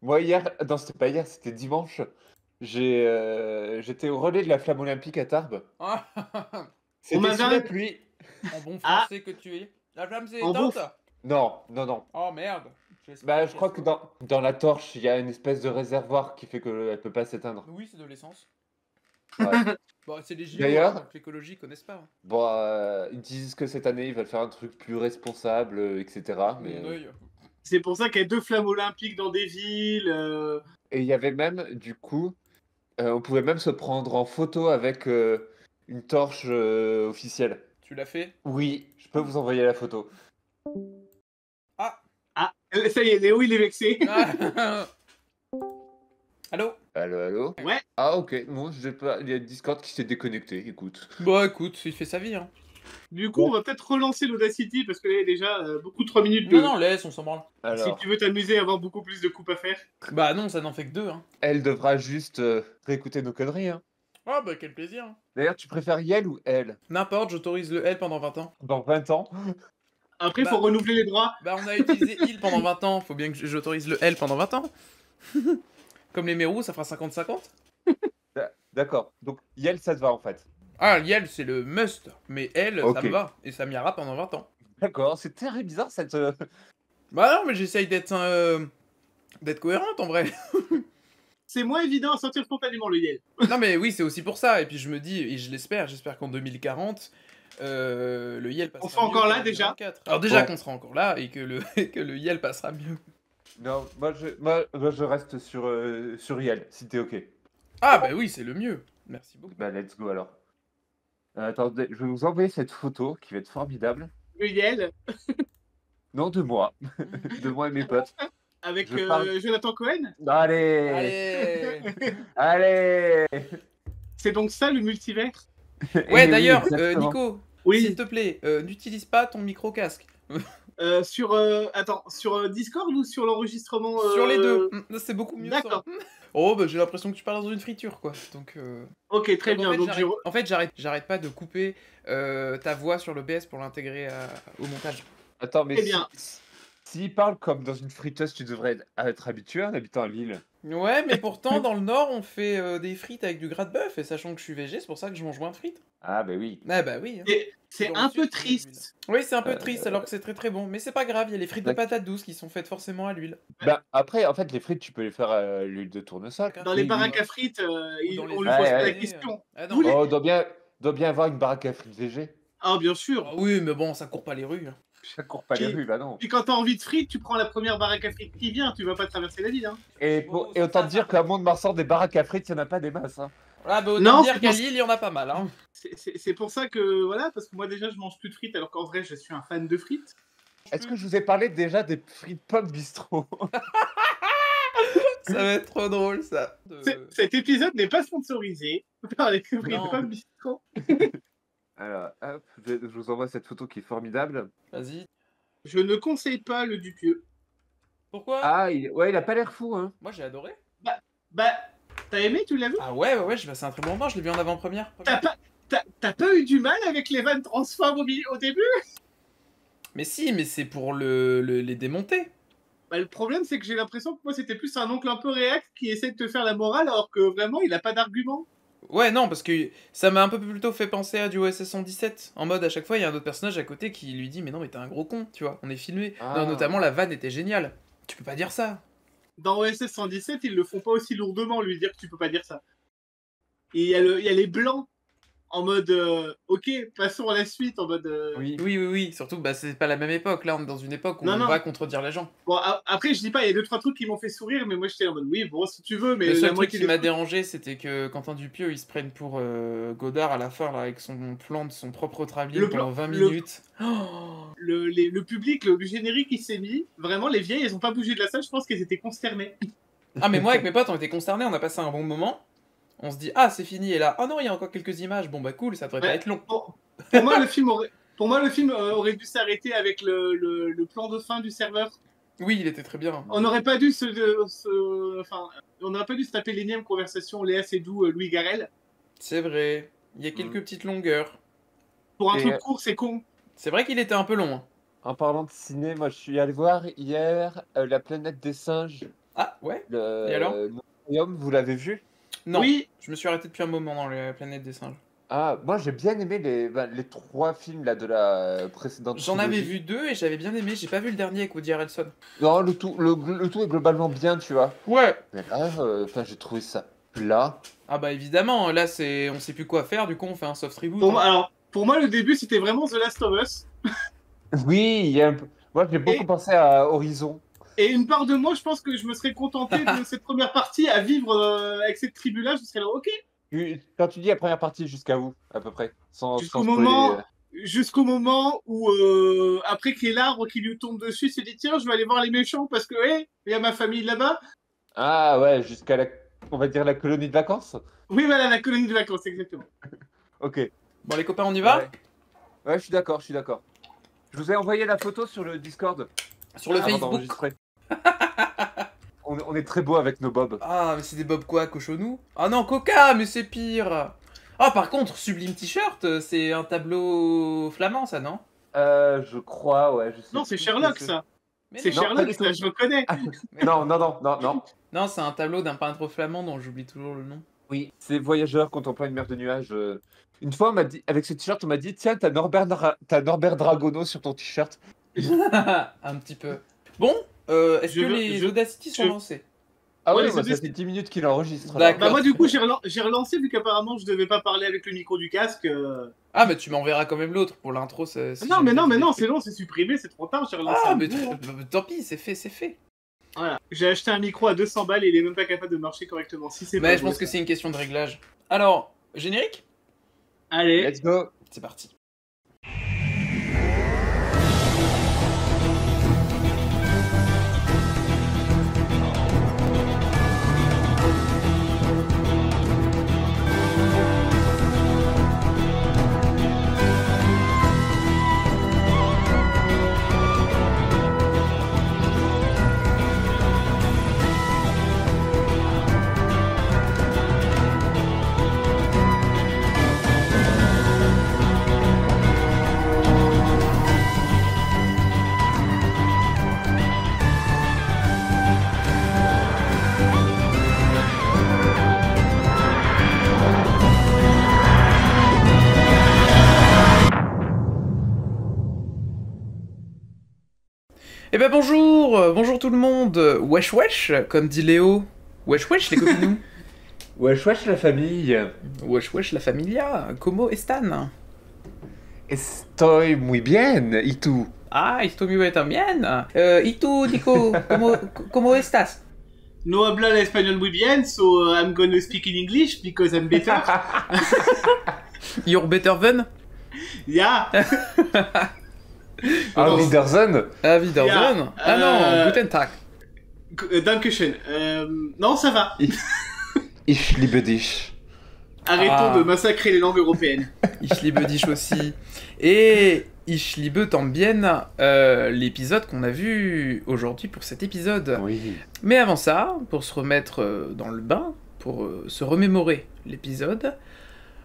Moi hier, non c'était pas hier, c'était dimanche. J'étais au relais de la flamme olympique à Tarbes. Ah, On C'était m'avait sous la in pluie. en bon ah! français que tu es. La flamme s'est En bon éteinte? f Non, non, non. Oh merde, Bah, j'espère je qu'elle crois que soit... dans la torche, il y a une espèce de réservoir qui fait qu'elle peut pas s'éteindre. Oui, c'est de l'essence. Ouais. Bon, c'est les JO, hein, D'ailleurs, donc l'écologie, ils connaissent pas. Hein. bon, ils disent que cette année, ils veulent faire un truc plus responsable, etc. Mais, Mon œil. C'est pour ça qu'il y a 2 flammes olympiques dans des villes, et il y avait même, du coup, on pouvait même se prendre en photo avec une torche officielle. Tu l'as fait? Oui, je peux vous envoyer la photo. Ah, Ah! Ça y est, Léo, il est vexé. ah. Allô? Allô, allô? Ouais, Ah, ok, bon, j'ai pas... il y a Discord qui s'est déconnecté, écoute. Bon, écoute, il fait sa vie, hein. du coup, Bon, on va peut-être relancer l'Audacity parce que là, il y a déjà, beaucoup 3 minutes Non, de non, laisse, on s'en branle. si tu alors, veux t'amuser et avoir beaucoup plus de coupes à faire. Bah non, ça n'en fait que deux, hein. elle devra juste réécouter nos conneries, hein. Ah bah quel plaisir. Hein. D'ailleurs, tu préfères Yel ou elle? N'importe, j'autorise le L pendant 20 ans. Dans 20 ans? Après, il faut Bah, renouveler les droits. bah on a utilisé il pendant 20 ans, faut bien que j'autorise le L pendant 20 ans. Comme les mérous, ça fera 50-50. D'accord, donc Yel, ça te va en fait. Ah, Yel, c'est le must, mais L, ça Ok, me va, et ça m'ira pendant 20 ans. d'accord, c'est très bizarre cette... Bah non, mais j'essaye d'être cohérente en vrai. C'est moins évident à sortir spontanément, le Yel. Non mais oui, c'est aussi pour ça, et puis je me dis, et je l'espère, j'espère qu'en 2040, le Yel On passera sera mieux encore qu'en là, déjà? 2024. Alors déjà Bon, qu'on sera encore là, et que le, que le Yel passera mieux. non, moi, je reste sur Yel, si t'es ok. Ah bah oui, c'est le mieux. Merci beaucoup. Bah, let's go alors. Attendez, je vais vous envoyer cette photo qui va être formidable. Le Yel, Non, de moi, de moi et mes potes. avec Je parle... Jonathan Cohen. Allez! Allez. Allez! C'est donc ça, le multivers? Ouais, Eh oui, d'ailleurs, exactement. Nico, s'il Oui. te plaît, n'utilise pas ton micro-casque. Sur, attends, sur Discord ou sur l'enregistrement Sur les deux. C'est beaucoup mieux ça. D'accord. Oh, bah j'ai l'impression que tu parles dans une friture, quoi. Donc, Ok, très donc bien. Donc, en fait, j'arrête pas de couper ta voix sur l'OBS pour l'intégrer au montage. Attends, mais très bien. s'il parle comme dans une friteuse, tu devrais être habitué en habitant à Lille. Ouais, mais pourtant, dans le Nord, on fait des frites avec du gras de bœuf, et sachant que je suis végé, c'est pour ça que je mange moins de frites. Ah, bah oui. Ah bah oui. Hein. C'est Dans le un Sud, peu tu mets de l'huile. triste. Oui, c'est un peu triste, alors que c'est très très bon. Mais c'est pas grave, il y a les frites de D'ac- patates douces qui sont faites forcément à l'huile. Bah, après, en fait, les frites, tu peux les faire à l'huile de tournesol. Dans les Oui, oui. baraques à frites, Ou dans les on lui feux pose Ouais, pas la ouais. cuisinés. question. Ah Vous non. les... Oh, doit bien avoir une baraque à frites VG. Ah, bien sûr. Ah oui, mais bon, ça court pas les rues. Hein. Ça court pas les Puis, rues, bah non. puis quand t'as envie de frites, tu prends la première baraque à frites qui vient. Tu vas pas traverser la ville. Hein. Et, Oh, et autant te dire qu'à Mont-de-Marsan, des baraques à frites, il n'y en a pas des masses. Hein. Ah bah autant Non, dire qu'à Lille, il y en a pas mal. Hein. c'est pour ça que, voilà, parce que moi déjà, je mange plus de frites, alors qu'en vrai, je suis un fan de frites. Est-ce que je vous ai parlé déjà des frites pommes bistrot? Ça va être trop drôle, ça. Cet épisode n'est pas sponsorisé par les frites Non. pommes bistrot. Alors, hop, je vous envoie cette photo qui est formidable. Vas-y. Je ne conseille pas le Dupieux. Pourquoi? Ah, ouais, il a pas l'air fou, hein. Moi, j'ai adoré. Bah, t'as aimé, tu l'as vu? Ah ouais, j'ai passé un très bon moment, je l'ai vu en avant-première. T'as pas eu du mal avec les vannes transphobes au début? Mais si, mais c'est pour les démonter. Bah, le problème, c'est que j'ai l'impression que moi, c'était plus un oncle un peu réac qui essaie de te faire la morale, alors que vraiment, il a pas d'argument. Ouais, non, parce que ça m'a un peu plutôt fait penser à du OSS 117. En mode, à chaque fois, il y a un autre personnage à côté qui lui dit, mais non, mais t'es un gros con, tu vois, on est filmé. Ah. Non, notamment, la vanne était géniale. Tu peux pas dire ça. Dans OSS 117, ils le font pas aussi lourdement, lui dire que tu peux pas dire ça. Et il y a les blancs, en mode, ok, passons à la suite, en mode... Oui, surtout, bah, c'est pas la même époque. Là, on est dans une époque où Non, on non. va contredire les gens. Bon, après, je dis pas, il y a 2-3 trucs qui m'ont fait sourire, mais moi, j'étais en mode, oui, bon, si tu veux, mais Le la seul truc moitié qui des m'a trucs... dérangé, c'était que Quentin Dupieux, il se prenne pour Godard à la fin, là, avec son plan de son propre travelling pendant 20 minutes. Le public, le générique, il s'est mis. Vraiment, les vieilles, elles ont pas bougé de la salle, je pense qu'elles étaient consternées. Ah, mais moi, avec mes potes, on était consternés, on a passé un bon moment. On se dit, ah, c'est fini, et là, oh non, il y a encore quelques images. Bon, bah cool, ça devrait pas être long. Pour moi, le film aurait dû s'arrêter avec le plan de fin du serveur. Oui, il était très bien. On n'aurait pas dû on n'aurait pas dû se taper l'énième conversation Léa Seydoux, Louis Garrel. C'est vrai. Il y a quelques petites longueurs. Pour un Et, truc court, c'est con. C'est vrai qu'il était un peu long. Hein. En parlant de ciné, moi je suis allé voir hier La planète des singes Ah, ouais. Le... Et alors le Royaume, vous l'avez vu? Non, Oui, je me suis arrêté depuis un moment dans la planète des singes. Ah, moi j'ai bien aimé les 3 films là de la précédente J'en avais trilogie. vu 2 et j'avais bien aimé. J'ai pas vu le dernier avec Woody Harrelson. Non, le tout est globalement bien, tu vois. Ouais. Mais là, j'ai trouvé ça plat. Ah bah évidemment, là on sait plus quoi faire, du coup on fait un soft reboot. pour moi, alors, pour moi, le début, c'était vraiment The Last of Us. Oui, il y a un peu... Moi j'ai beaucoup Et- pensé à Horizon. Et une part de moi, je pense que je me serais contenté de cette première partie à vivre avec cette tribu-là. Je serais là, ok. Quand tu dis la première partie, jusqu'à où, à peu près? Sans Jusqu'au spoiler. moment, jusqu'au moment où, après qu'il y ait l'arbre qui lui tombe dessus, il se dit tiens, je vais aller voir les méchants parce que, hé, il y a ma famille là-bas. Ah ouais, jusqu'à on va dire la colonie de vacances? Oui, voilà, la colonie de vacances, exactement. Ok. Bon les copains, on y va Ouais. Ouais, je suis d'accord, je suis d'accord. Je vous ai envoyé la photo sur le Discord. Sur le avant Facebook. d'enregistrer. On est très beau avec nos bobs. Ah mais c'est des bobs quoi, cochonou? Ah non, Coca, mais c'est pire. Ah par contre, Sublime T-shirt, c'est un tableau flamand ça, non? Je crois, ouais. Je sais Non, c'est plus Sherlock, qui ça. Mais C'est non, pas Sherlock, du ça, tout. je reconnais. Non, non, non, non, non. Non, c'est un tableau d'un peintre flamand dont j'oublie toujours le nom. Oui, c'est Voyageur contemplant une mer de nuages. Une fois, on m'a dit, avec ce t-shirt, on m'a dit tiens, t'as Norbert Dragono sur ton t-shirt. Un petit peu. Bon, est-ce Je que veux- les je- Audacity sont je- lancés? Ah Ouais, ouais, les moi, ça autres- fait 10 minutes qu'il enregistre. D'accord. là. Bah moi du coup j'ai relancé vu qu'apparemment je devais pas parler avec le micro du casque. Ah mais tu m'enverras quand même l'autre pour l'intro. Si Non jamais mais non t'as mais des non trucs. c'est long, c'est supprimé, c'est trop tard, j'ai relancé. Ah un mais nouveau. tant pis, c'est fait, c'est fait. Voilà. J'ai acheté un micro à 200 balles et il est même pas capable de marcher correctement. Si c'est Mais pas je beau, pense que ça. c'est une question de réglage. Alors, générique? Allez. Let's go. C'est parti. Eh ben bonjour, bonjour tout le monde. Wesh wesh, comme dit Léo. Wesh wesh les copinous. Wesh, wesh, la famille. Wesh wesh la familia. Como estan? Estoy muy bien. ¿Y tú? Ah, estoy muy también. ¿Y tú, Nico? ¿Cómo estás? No habla el español muy bien, so I'm gonna speak in English because I'm better. You're better than? Yeah. Ah, Wiedersehen. Ah, Wiedersehen. Ja, Ah non, Guten Tag. Dankeschön. Non, ça va. Ich liebe dich. Arrêtons Ah. de massacrer les langues européennes. Ich liebe dich aussi. Et ich liebe tambien l'épisode qu'on a vu aujourd'hui pour cet épisode. Oui. Mais avant ça, pour se remettre dans le bain, pour se remémorer l'épisode,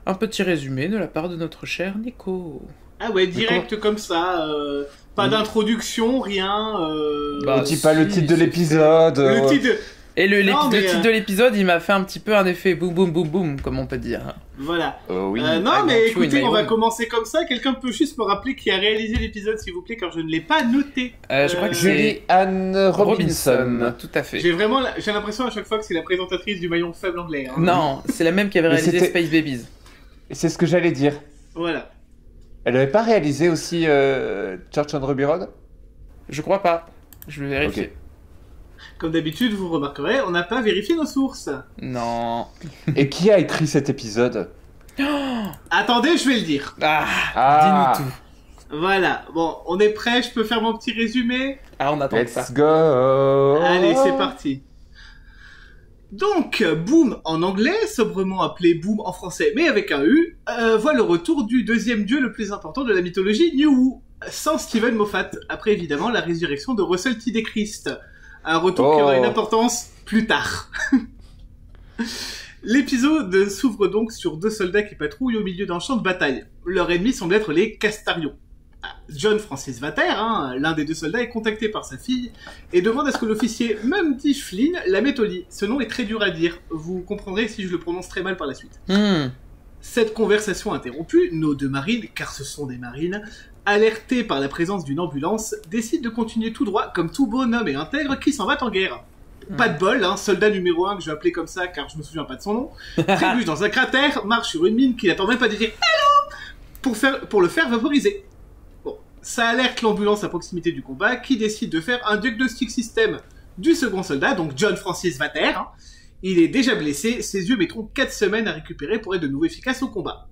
un petit résumé de la part de notre cher Nico. Ah ouais, direct comme ça. Pas Mm. d'introduction, rien. Bah, On dit pas le si, titre de c'est- l'épisode. Le titre de... Et le Non, mais, titre de l'épisode, il m'a fait un petit peu un effet boum boum boum boum, comme on peut dire. Voilà. Oui. Non, I mais want you écoutez, in my on va room. commencer comme ça. Quelqu'un peut juste me rappeler qui a réalisé l'épisode, s'il vous plaît, car je ne l'ai pas noté. Je crois que c'est Julie Anne Robinson. tout à fait. J'ai vraiment, j'ai l'impression à chaque fois que c'est la présentatrice du maillon faible anglais. Hein. Non, c'est la même qui avait Mais réalisé c'était- Space Babies. C'est ce que j'allais dire. Voilà. Elle avait pas réalisé aussi Church on Ruby Road? Je crois pas. Je vais vérifier. Ok. Comme d'habitude, vous remarquerez, on n'a pas vérifié nos sources. Non. Et qui a écrit cet épisode? Attendez, je vais le dire. Ah, Ah. dis-nous tout. Voilà. Bon, on est prêt. Je peux faire mon petit résumé. Ah, on attend que ça. Let's go. Allez, c'est parti. Donc, Boom en anglais, sobrement appelé Boom en français, mais avec un U, voit le retour du deuxième dieu le plus important de la mythologie New Who, sans Steven Moffat, après évidemment la résurrection de Russell T. Christ. Un retour qui aura une importance plus tard. L'épisode s'ouvre donc sur deux soldats qui patrouillent au milieu d'un champ de bataille. Leur ennemi semble être les Castarions. John Francis Vater, l'un des 2 soldats, est contacté par sa fille et demande à ce que l'officier Mumdy Flynn la mette au lit. Ce nom est très dur à dire, vous comprendrez si je le prononce très mal par la suite. Cette conversation interrompue, nos 2 marines, car ce sont des marines, alertés par la présence d'une ambulance, décident de continuer tout droit comme tout bonhomme et intègre qui s'en va en guerre. Pas de bol, soldat numéro 1 que je vais appeler comme ça car je me souviens pas de son nom, trébuche dans un cratère, marche sur une mine qui n'attend même pas de dire hello pour le faire vaporiser. Bon, ça alerte l'ambulance à proximité du combat qui décide de faire un diagnostic système du second soldat, donc John Francis Vater. Il est déjà blessé, ses yeux mettront 4 semaines à récupérer pour être de nouveau efficace au combat.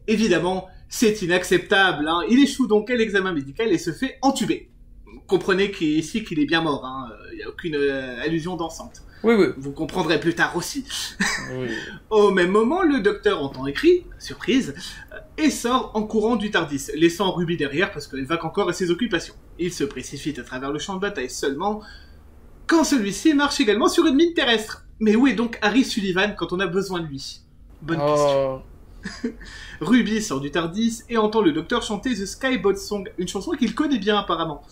Évidemment, c'est inacceptable, il échoue donc à l'examen médical et se fait entuber. Comprenez ici qu'il est bien mort, il n'y a aucune allusion dansante. Oui. Vous comprendrez plus tard aussi. Oui. Au même moment, le docteur entend un cri, surprise, et sort en courant du Tardis, laissant Ruby derrière parce qu'elle va qu'encore à ses occupations. Il se précipite à travers le champ de bataille seulement, quand celui-ci marche également sur une mine terrestre. Mais où est donc Harry Sullivan quand on a besoin de lui? Bonne question. Ruby sort du Tardis et entend le docteur chanter The Skyboat Song, une chanson qu'il connaît bien apparemment.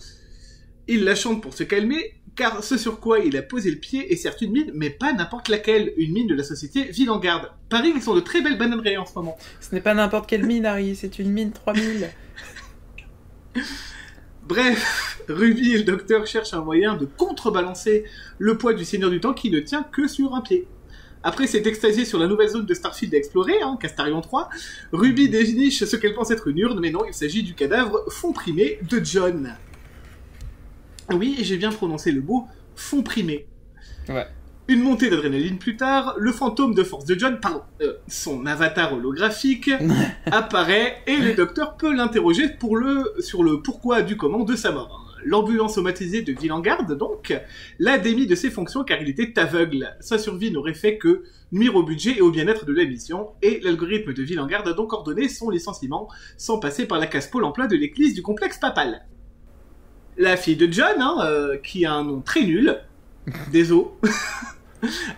Il la chante pour se calmer, car ce sur quoi il a posé le pied est certes une mine, mais pas n'importe laquelle, une mine de la société Villengarde. Paris, ils sont de très belles bananeraies en ce moment. Ce n'est pas n'importe quelle mine, Harry, c'est une mine 3000. Bref, Ruby et le docteur cherchent un moyen de contrebalancer le poids du Seigneur du Temps qui ne tient que sur un pied. Après s'être extasié sur la nouvelle zone de Starfield à explorer, Castarion 3, Ruby déniche ce qu'elle pense être une urne, mais non, il s'agit du cadavre fond primé de John. Oui, j'ai bien prononcé le mot fond primé. Ouais. Une montée d'adrénaline plus tard, le fantôme de force de John, son avatar holographique, apparaît et le docteur peut l'interroger sur le pourquoi du comment de sa mort. L'ambulance automatisée de Villengarde, donc, l'a démis de ses fonctions car il était aveugle. Sa survie n'aurait fait que nuire au budget et au bien-être de la mission, et l'algorithme de Villengarde a donc ordonné son licenciement, sans passer par la case Pôle emploi de l'église du complexe papal. La fille de John, qui a un nom très nul, désolé,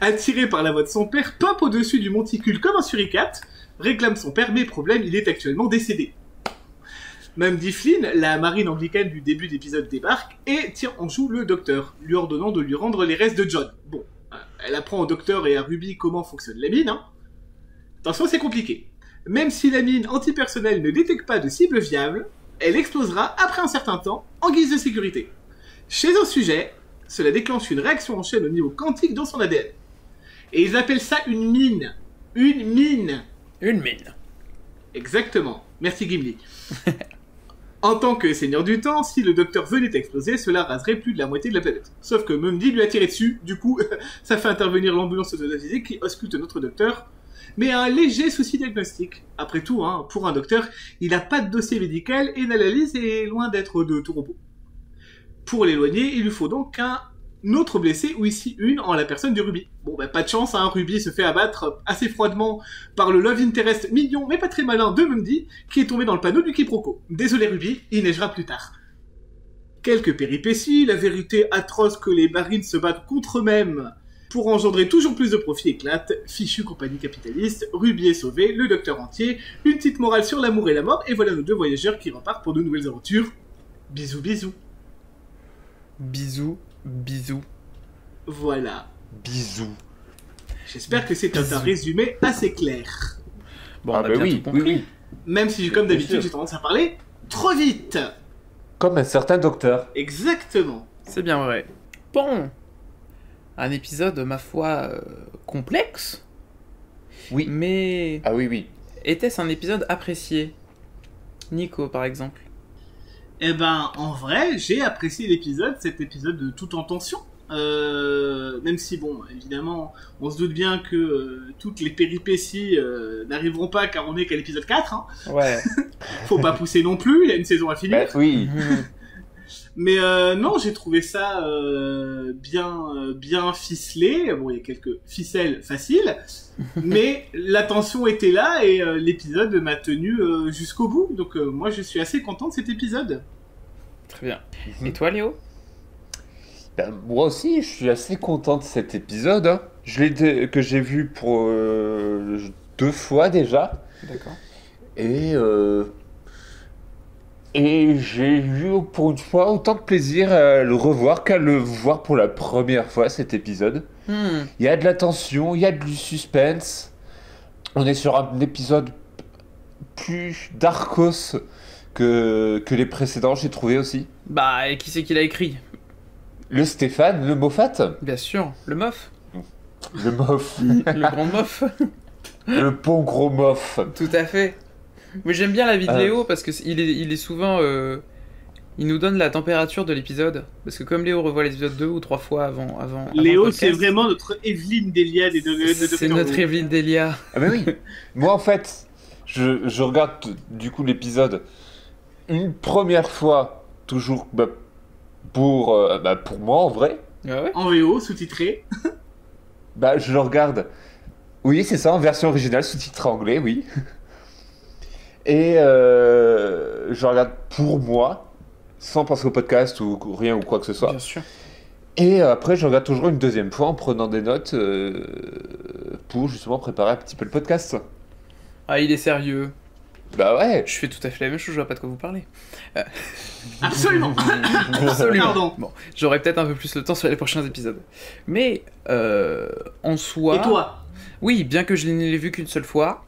attirée par la voix de son père, pop au-dessus du monticule comme un suricate, réclame son père, mais problème, il est actuellement décédé. Mumdy Flynn, la marine anglicane du début d'épisode, débarque et tire en joue le docteur, lui ordonnant de lui rendre les restes de John. Bon, elle apprend au docteur et à Ruby comment fonctionne la mine, Attention, c'est compliqué. Même si la mine antipersonnelle ne détecte pas de cible viable, elle explosera après un certain temps en guise de sécurité. Chez un sujet, cela déclenche une réaction en chaîne au niveau quantique dans son ADN. Et ils appellent ça une mine. Une mine. Une mine. Exactement. Merci Gimli. En tant que seigneur du temps, si le docteur venait à exploser, cela raserait plus de la moitié de la planète. Sauf que Mumdy lui a tiré dessus, du coup, ça fait intervenir l'ambulance automatisée qui ausculte notre docteur, mais a un léger souci diagnostic. Après tout, pour un docteur, il n'a pas de dossier médical et l'analyse est loin d'être de tout repos. Pour l'éloigner, il lui faut donc un autre blessé, ou ici une, en la personne de Ruby. Bon, pas de chance, Ruby se fait abattre assez froidement par le love interest mignon, mais pas très malin de Mumdy, qui est tombé dans le panneau du quiproquo. Désolé Ruby, il neigera plus tard. Quelques péripéties, la vérité atroce que les marines se battent contre eux-mêmes pour engendrer toujours plus de profit éclate, fichue compagnie capitaliste, Ruby est sauvée, le docteur entier, une petite morale sur l'amour et la mort, et voilà nos 2 voyageurs qui repartent pour de nouvelles aventures. Bisous bisous. Bisous, bisous. Voilà. Bisous. J'espère que c'est un résumé assez clair. Bon, on a bien tout compris. oui. Même si, comme d'habitude, j'ai tendance à parler trop vite. Comme un certain docteur. Exactement. C'est bien vrai. Bon. Un épisode, ma foi, complexe. Oui. Mais... Ah oui. Était-ce un épisode apprécié? Nico, par exemple. Eh ben, en vrai, j'ai apprécié l'épisode, cet épisode tout en tension. Même si, bon, évidemment, on se doute bien que toutes les péripéties n'arriveront pas car on est qu'à l'épisode 4. Ouais. Faut pas pousser non plus, il y a une saison à finir. Oui. Mais non, j'ai trouvé ça bien ficelé. Bon, il y a quelques ficelles faciles, mais la tension était là et l'épisode m'a tenu jusqu'au bout. Donc moi, je suis assez content de cet épisode. Très bien. Et toi, Léo? Moi aussi, je suis assez content de cet épisode. Que j'ai vu pour 2 fois déjà. D'accord. Et Et j'ai eu pour une fois autant de plaisir à le revoir qu'à le voir pour la première fois cet épisode. Hmm. Il y a de la tension, il y a du suspense. On est sur un épisode plus darkos que les précédents, j'ai trouvé aussi. Bah, et qui c'est qui l'a écrit? Le Stéphane, le Moffat, Bien sûr, le Moff. le Moff, Le grand Moff. le bon gros Moff. Tout à fait. Mais j'aime bien la vie de Léo parce que il est souvent. Il nous donne la température de l'épisode. Parce que comme Léo revoit l'épisode 2 ou 3 fois avant Léo, le c'est podcast, vraiment notre Evelyne Delia des deux. c'est notre Evelyne Delia. Ah bah oui. Moi en fait, je regarde du coup l'épisode une première fois, toujours pour moi en vrai. Ah ouais. En VO, sous-titré. Bah je le regarde. Oui, c'est ça, en version originale, sous-titré anglais, oui. Et je regarde pour moi, sans penser au podcast ou rien ou quoi que ce soit. Bien sûr. Et après, je regarde toujours une deuxième fois en prenant des notes pour justement préparer un petit peu le podcast. Ah, il est sérieux. Bah ouais. Je fais tout à fait la même chose, je vois pas de quoi vous parlez. Absolument. Absolument. Pardon. Bon, j'aurai peut-être un peu plus le temps sur les prochains épisodes. Mais en soi. Et toi? Oui, bien que je ne l'ai vu qu'une seule fois.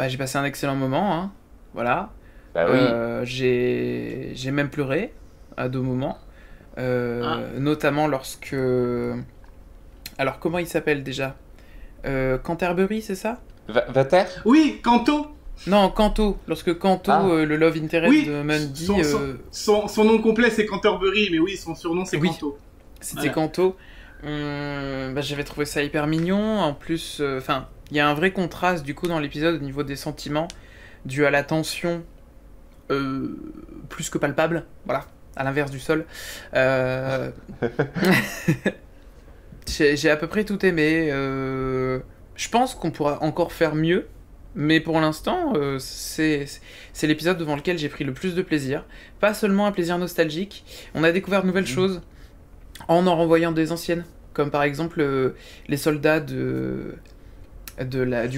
J'ai passé un excellent moment, hein. Voilà. Bah oui. J'ai même pleuré à 2 moments. Notamment lorsque... Alors, comment il s'appelle déjà Canterbury, c'est ça? Vater. Oui, Kanto. Non, Kanto. Lorsque Kanto, le love interest Oui, de Mandy... son nom complet c'est Canterbury, mais oui, son surnom c'est Oui. Kanto. C'était Voilà. Kanto. J'avais trouvé ça hyper mignon. En plus, il y a un vrai contraste du coup dans l'épisode au niveau des sentiments dû à la tension plus que palpable. Voilà, à l'inverse du sol. J'ai à peu près tout aimé. Je pense qu'on pourra encore faire mieux. Mais pour l'instant, c'est l'épisode devant lequel j'ai pris le plus de plaisir. Pas seulement un plaisir nostalgique. On a découvert de nouvelles choses en renvoyant des anciennes. Comme par exemple les soldats du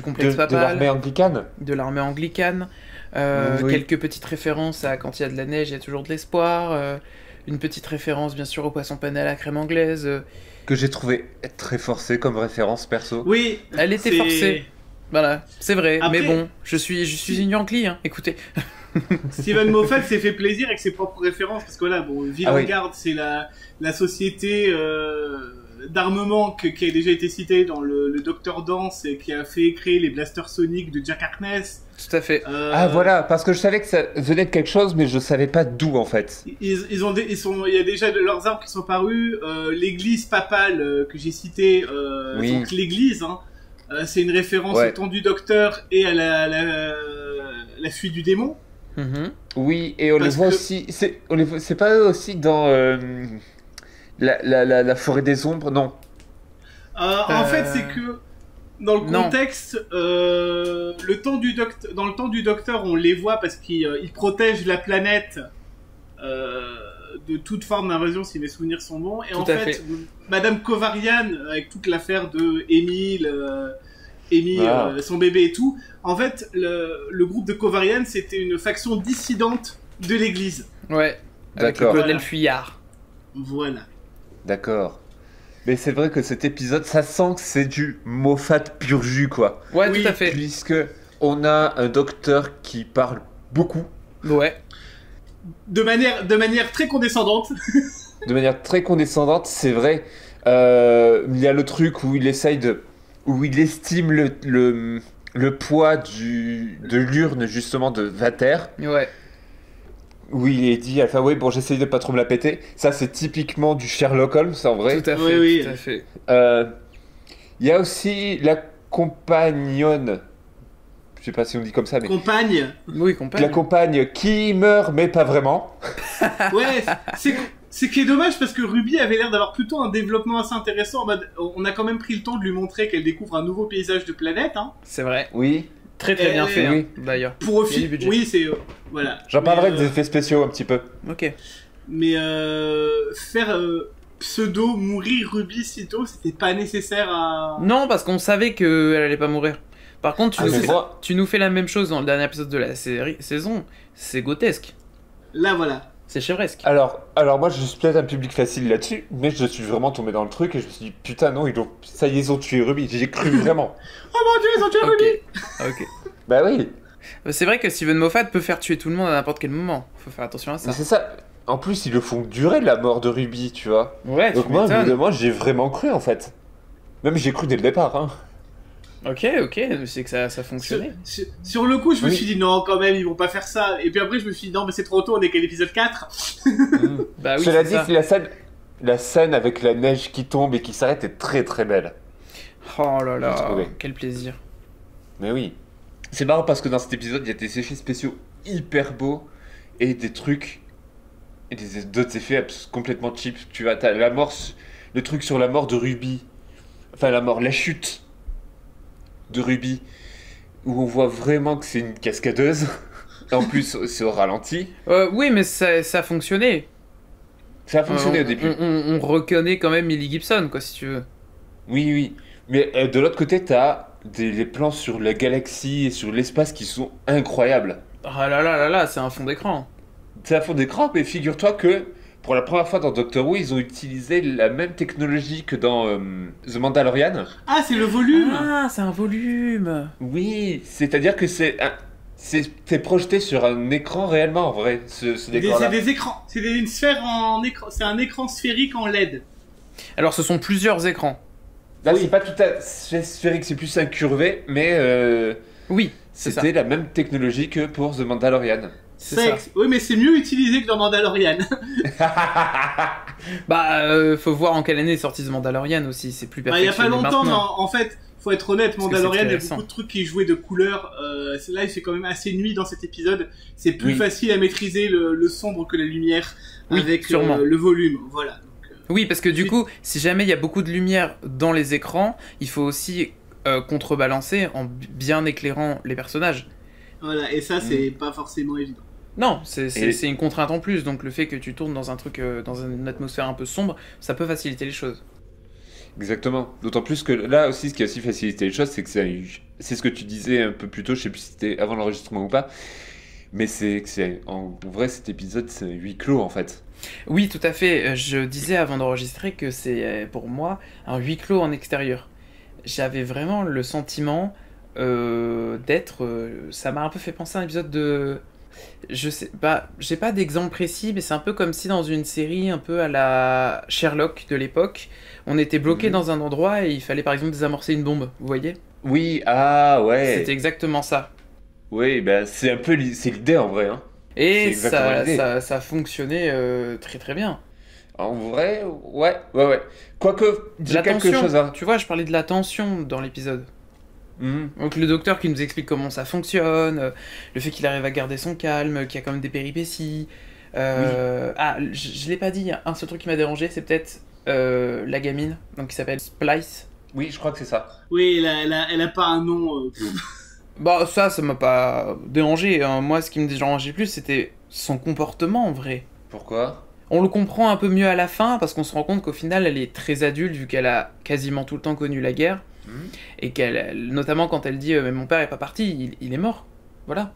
complexe De papal, l'armée anglicane. de l'armée anglicane. Oui. Quelques petites références à quand il y a de la neige, il y a toujours de l'espoir. Une petite référence bien sûr au poisson pané à la crème anglaise. Que j'ai trouvé très forcé comme référence perso. Oui. Elle était c'est- forcée. Voilà, c'est vrai, Après- mais bon, je suis une Yankee, hein, écoutez. Steven Moffat s'est fait plaisir avec ses propres références parce que là, bon, Vanguard, c'est la société d'armement qui a déjà été citée dans le Docteur Dance et qui a fait créer les blasters soniques de Jack Harkness. Tout à fait. Ah voilà, parce que je savais que ça venait de quelque chose, mais je savais pas d'où en fait. Il y a déjà de leurs armes qui sont parues. L'église papale que j'ai citée, Oui. donc l'église, hein, c'est une référence Ouais. au temps du Docteur et à la fuite du démon. Mhm. Oui, et on les Parce voit que- aussi. C'est pas eux aussi dans la forêt des ombres, non. En fait, c'est que dans le Non. contexte, dans le temps du Docteur, on les voit parce qu'ils protègent la planète de toute forme d'invasion, si mes souvenirs sont bons. Et Tout en à fait, fait. Madame Kovarian, avec toute l'affaire de Émile, Ah. son bébé et tout, en fait, le groupe de Kovarian, c'était une faction dissidente de l'Église. Ouais, avec le D'accord. colonel Voilà. Fuyard. Voilà. D'accord. Mais c'est vrai que cet épisode, ça sent que c'est du Moffat pur jus, quoi. Ouais, Oui, tout à fait. Puisque on a un docteur qui parle beaucoup, Ouais. De manière très condescendante. de manière très condescendante, c'est vrai. Il y a le truc où il essaye où il estime le poids de l'urne, justement, de Vater. Ouais. Où il est dit, enfin, ouais, bon, j'essaye de pas trop me la péter. Ça, c'est typiquement du Sherlock Holmes, en vrai. Tout à fait. Oui, oui. Tout à fait. Il y a aussi la compagnonne. Je sais pas si on dit comme ça, mais. Compagne. Oui, compagne. La compagne qui meurt, mais pas vraiment. Ouais, c'est qui est dommage parce que Ruby avait l'air d'avoir plutôt un développement assez intéressant. En mode, on a quand même pris le temps de lui montrer qu'elle découvre un nouveau paysage de planète. Hein. C'est vrai. Oui. Très très bien fait, oui. hein, d'ailleurs. Pour au Il y a du budget. oui, c'est voilà. J'en Mais, parlerai des effets spéciaux un petit peu. Ok. Mais faire pseudo mourir Ruby si tôt, c'était pas nécessaire à. Non, parce qu'on savait qu'elle allait pas mourir. Par contre, mais moi- tu nous fais la même chose dans le dernier épisode de la saison. C'est grotesque. Là, voilà. C'est chevresque. Alors moi, je suis peut-être un public facile là-dessus, mais je suis vraiment tombé dans le truc et je me suis dit, putain, non, ça y est, ils ont tué Ruby. J'ai cru vraiment. Oh mon dieu, ils ont tué Ruby. Ok. Bah oui, C'est vrai que Steven Moffat peut faire tuer tout le monde à n'importe quel moment. Faut faire attention à ça. mais c'est ça. En plus, ils le font durer, la mort de Ruby, tu vois. Ouais, Donc tu moi, m'étonnes. évidemment, j'ai vraiment cru, en fait. Même j'ai cru dès le départ, hein. Ok, c'est que ça fonctionnait. Sur le coup, je me Oui. suis dit non, quand même, ils vont pas faire ça. Et puis après, je me suis dit non, mais c'est trop tôt, on est qu'à l'épisode 4. Bah oui, Cela c'est dit, ça. la scène avec la neige qui tombe et qui s'arrête est très très belle. Oh là J'ai là, trouvé. quel plaisir. Mais oui. C'est marrant parce que dans cet épisode, il y a des effets spéciaux hyper beaux et des trucs et d'autres effets complètement cheap. Tu vois, t'as la mort, le truc sur la mort de Ruby, enfin la chute de Ruby, où on voit vraiment que c'est une cascadeuse. En plus, c'est au ralenti. Oui, mais ça fonctionnait. Ça a fonctionné on, au début. on reconnaît quand même Millie Gibson, quoi, si tu veux. Oui, oui. Mais de l'autre côté, t'as les plans sur la galaxie et sur l'espace qui sont incroyables. Ah là là là là, c'est un fond d'écran. C'est à fond d'écran, mais figure-toi que pour la première fois dans Doctor Who, ils ont utilisé la même technologie que dans The Mandalorian. Ah, c'est le volume. Ah, c'est un volume. Oui, c'est-à-dire que c'est projeté sur un écran réellement en vrai, ce C'est décor-là. des écrans. C'est une sphère en écran. C'est un écran sphérique en LED. Alors, ce sont plusieurs écrans. Là, Oui. c'est pas tout à fait sphérique, c'est plus incurvé, mais Oui, c'est ça. c'était la même technologie que pour The Mandalorian. C'est ça. Oui, mais c'est mieux utilisé que dans Mandalorian. Bah, faut voir en quelle année est sorti The Mandalorian aussi. C'est plus Bah, il y a pas perfectionné longtemps, mais maintenant. en fait, faut être honnête, Parce que Mandalorian, c'est il y a très beaucoup récent. de trucs qui jouaient de couleurs. Là, il fait quand même assez nuit dans cet épisode. C'est plus Oui. facile à maîtriser le sombre que la lumière Oui, avec sûrement. le volume. Voilà. Oui, parce que du Oui. coup, si jamais il y a beaucoup de lumière dans les écrans, il faut aussi contrebalancer en bien éclairant les personnages. Voilà, et ça, c'est pas forcément évident. Non, Et- c'est une contrainte en plus, donc le fait que tu tournes dans un truc, dans une atmosphère un peu sombre, ça peut faciliter les choses. Exactement. D'autant plus que là aussi, ce qui a aussi facilité les choses, c'est que c'est ce que tu disais un peu plus tôt, je sais plus si c'était avant l'enregistrement ou pas, mais c'est que en vrai, cet épisode, c'est huis clos en fait. Oui, tout à fait. Je disais avant d'enregistrer que c'est pour moi un huis clos en extérieur. J'avais vraiment le sentiment d'être. Ça m'a un peu fait penser à un épisode de. Je sais pas, j'ai pas d'exemple précis, mais c'est un peu comme si dans une série un peu à la Sherlock de l'époque, on était bloqué Mhm. dans un endroit et il fallait par exemple désamorcer une bombe, vous voyez? Oui, ah ouais. C'était exactement ça. Oui, ben c'est un peu c'est l'idée en vrai. Hein. C'est Et exactement l'idée. ça fonctionnait très très bien. En vrai, ouais. Quoique, j'ai La quelque tension, chose à. tu vois, je parlais de la tension dans l'épisode. Mhm. Donc le docteur qui nous explique comment ça fonctionne, le fait qu'il arrive à garder son calme, qu'il y a quand même des péripéties. Ah, je l'ai pas dit, un seul truc qui m'a dérangé, c'est peut-être la gamine, donc qui s'appelle Splice. Oui, je crois que c'est ça. Oui, elle a pas un nom. Bah ça m'a pas dérangé, hein. Moi ce qui me dérangeait plus c'était son comportement en vrai. Pourquoi? On le comprend un peu mieux à la fin parce qu'on se rend compte qu'au final elle est très adulte vu qu'elle a quasiment tout le temps connu la guerre. Mhm. Et notamment quand elle dit mais mon père est pas parti, il est mort. Voilà.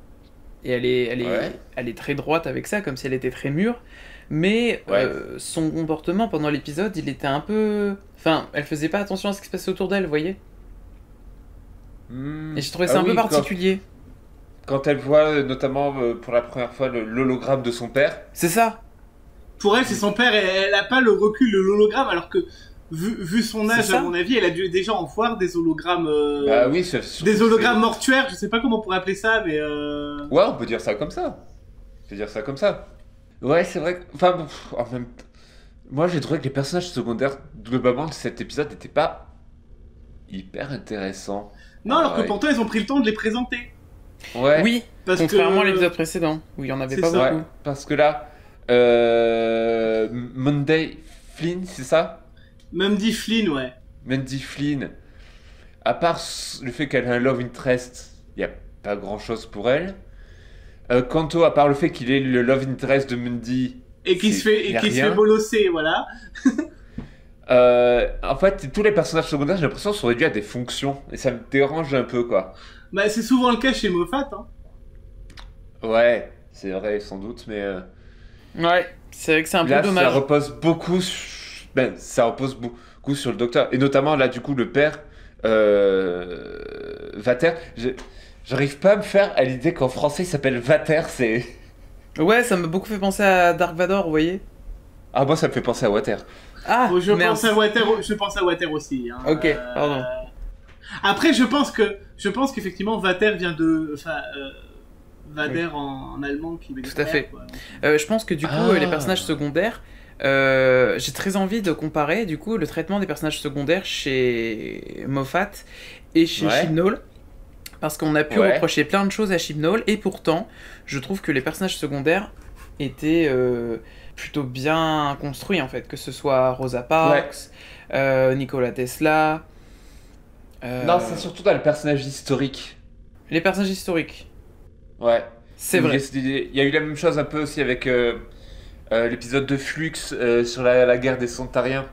Et Ouais. elle est très droite avec ça, comme si elle était très mûre. Mais Ouais. son comportement pendant l'épisode, il était un peu. Enfin, elle faisait pas attention à ce qui se passait autour d'elle, vous voyez. Mhm. Et j'ai trouvé ça Ah un peu oui, particulier. Quand elle voit notamment pour la première fois l'hologramme de son père. C'est ça. Pour elle, c'est son père, et elle a pas le recul de l'hologramme, alors que, vu son âge, C'est ça. à mon avis, elle a dû déjà en voir des hologrammes. Bah oui, Des hologrammes mortuaires, je sais pas comment on pourrait appeler ça, mais. Ouais, on peut dire ça comme ça. On peut dire ça comme ça. Ouais, c'est vrai que. Enfin, bon, en même temps. Moi, j'ai trouvé que les personnages secondaires, globalement, de cet épisode n'étaient pas hyper intéressants. Non, alors que Ouais. pourtant, ils ont pris le temps de les présenter. Ouais. Oui, Parce contrairement que... à l'épisode précédent, où il y en avait C'est pas ça. beaucoup. Ouais, parce que là, Monday Flynn, c'est ça? Même dit Flynn, ouais. Mandy Flynn, à part le fait qu'elle a un love interest, il n'y a pas grand chose pour elle. Kanto, à part le fait qu'il est le love interest de Mandy, Et qui C'est- se fait, y a et qui se rien. fait bolosser, voilà. En fait, tous les personnages secondaires, j'ai l'impression, sont réduits à des fonctions. Et ça me dérange un peu, quoi. Bah, c'est souvent le cas chez Moffat, hein. Ouais, c'est vrai, sans doute, mais... Ouais, c'est vrai que c'est un là, peu dommage. ça repose beaucoup sur le docteur. Et notamment, là, du coup, le père, Vater. J'arrive pas à me faire à l'idée qu'en français, il s'appelle Vater, c'est... Ouais, ça m'a beaucoup fait penser à Dark Vador, vous voyez. Ah, moi, ça me fait penser à Water. Ah, Bon, je merde. pense à Water aussi. Hein. Ok, pardon. Après, je pense qu'effectivement, Vater vient de... Enfin, Vader en allemand qui veut dire Tout à fait. quoi. Je pense que du coup, Ah. les personnages secondaires, j'ai très envie de comparer du coup le traitement des personnages secondaires chez Moffat et chez Ouais. Chibnall. Parce qu'on a pu Ouais. reprocher plein de choses à Chibnall, et pourtant, je trouve que les personnages secondaires étaient plutôt bien construits en fait, que ce soit Rosa Parks, Nikola Tesla. Non, c'est surtout dans le personnage historique. Les personnages historiques. Ouais. C'est vrai. Il y a eu la même chose un peu aussi avec l'épisode de Flux sur la guerre des Sontariens.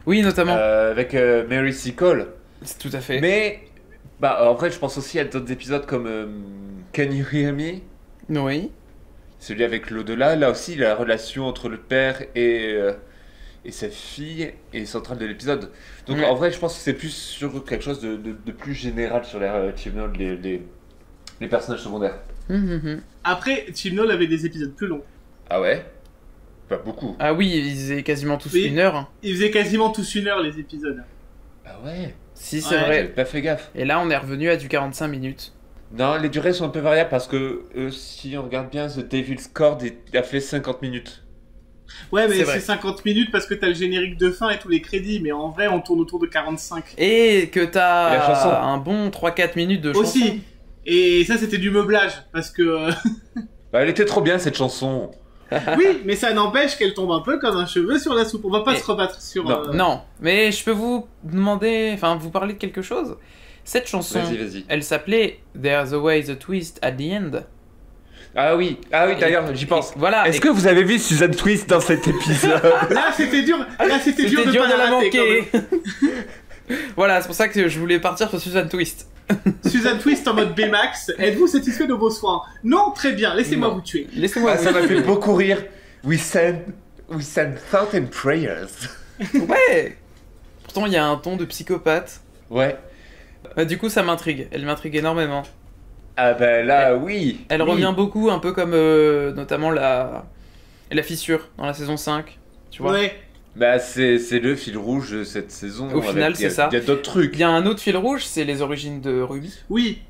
Oui, notamment. Avec Mary C. Cole. C'est tout à fait. Mais, bah, en vrai, je pense aussi à d'autres épisodes comme Can You Hear Me? Oui. Celui avec l'au-delà. Là aussi, la relation entre le père et sa fille est centrale de l'épisode. Donc, Ouais. en vrai, je pense que c'est plus sur quelque chose de plus général sur les personnages secondaires. Après, Chibnall avait des épisodes plus longs. Ah ouais? Pas beaucoup. Ah oui, ils faisaient quasiment tous Oui. 1 heure. Ils faisaient quasiment tous 1 heure, les épisodes. Ah ouais? Si, c'est Ouais. vrai. J'avais pas fait gaffe. Et là, on est revenu à du 45 minutes. Non, les durées sont un peu variables parce que si on regarde bien, The Devil's Cord, il a fait 50 minutes. Ouais, mais C'est vrai. c'est 50 minutes parce que t'as le générique de fin et tous les crédits, mais en vrai, on tourne autour de 45. Et que Et la chanson. t'as un bon 3-4 minutes de chanson. Aussi. Et ça, c'était du meublage, parce que... Bah, elle était trop bien cette chanson. oui, mais ça n'empêche qu'elle tombe un peu comme un cheveu sur la soupe. On va pas Et- se rebattre sur... Non. Non, mais je peux vous demander, enfin vous parler de quelque chose. Cette chanson, Vas-y. elle s'appelait There's always a twist at the end. Ah oui, d'ailleurs, j'y pense. Voilà. Est-ce que vous avez vu Suzanne Twist dans cet épisode? Là, c'était dur. Là, c'était dur de pas la rater, quand même. Voilà, c'est pour ça que je voulais partir sur Suzanne Twist. Suzanne Twist en mode Baymax. Êtes-vous satisfait de vos soins? Non, très bien. Laissez-moi Non. vous tuer. Laissez-moi. Ah, ça m'a fait beaucoup rire. We send thoughts and prayers. Ouais. Pourtant, il y a un ton de psychopathe. Ouais. Du coup, ça m'intrigue. Elle m'intrigue énormément. Ah bah là, oui. Elle Oui. revient beaucoup, un peu comme notamment la fissure dans la saison 5. Tu vois. Ouais. Bah c'est le fil rouge de cette saison. Au final, c'est ça. Il y a d'autres trucs. Il y a un autre fil rouge, c'est les origines de Ruby. Oui.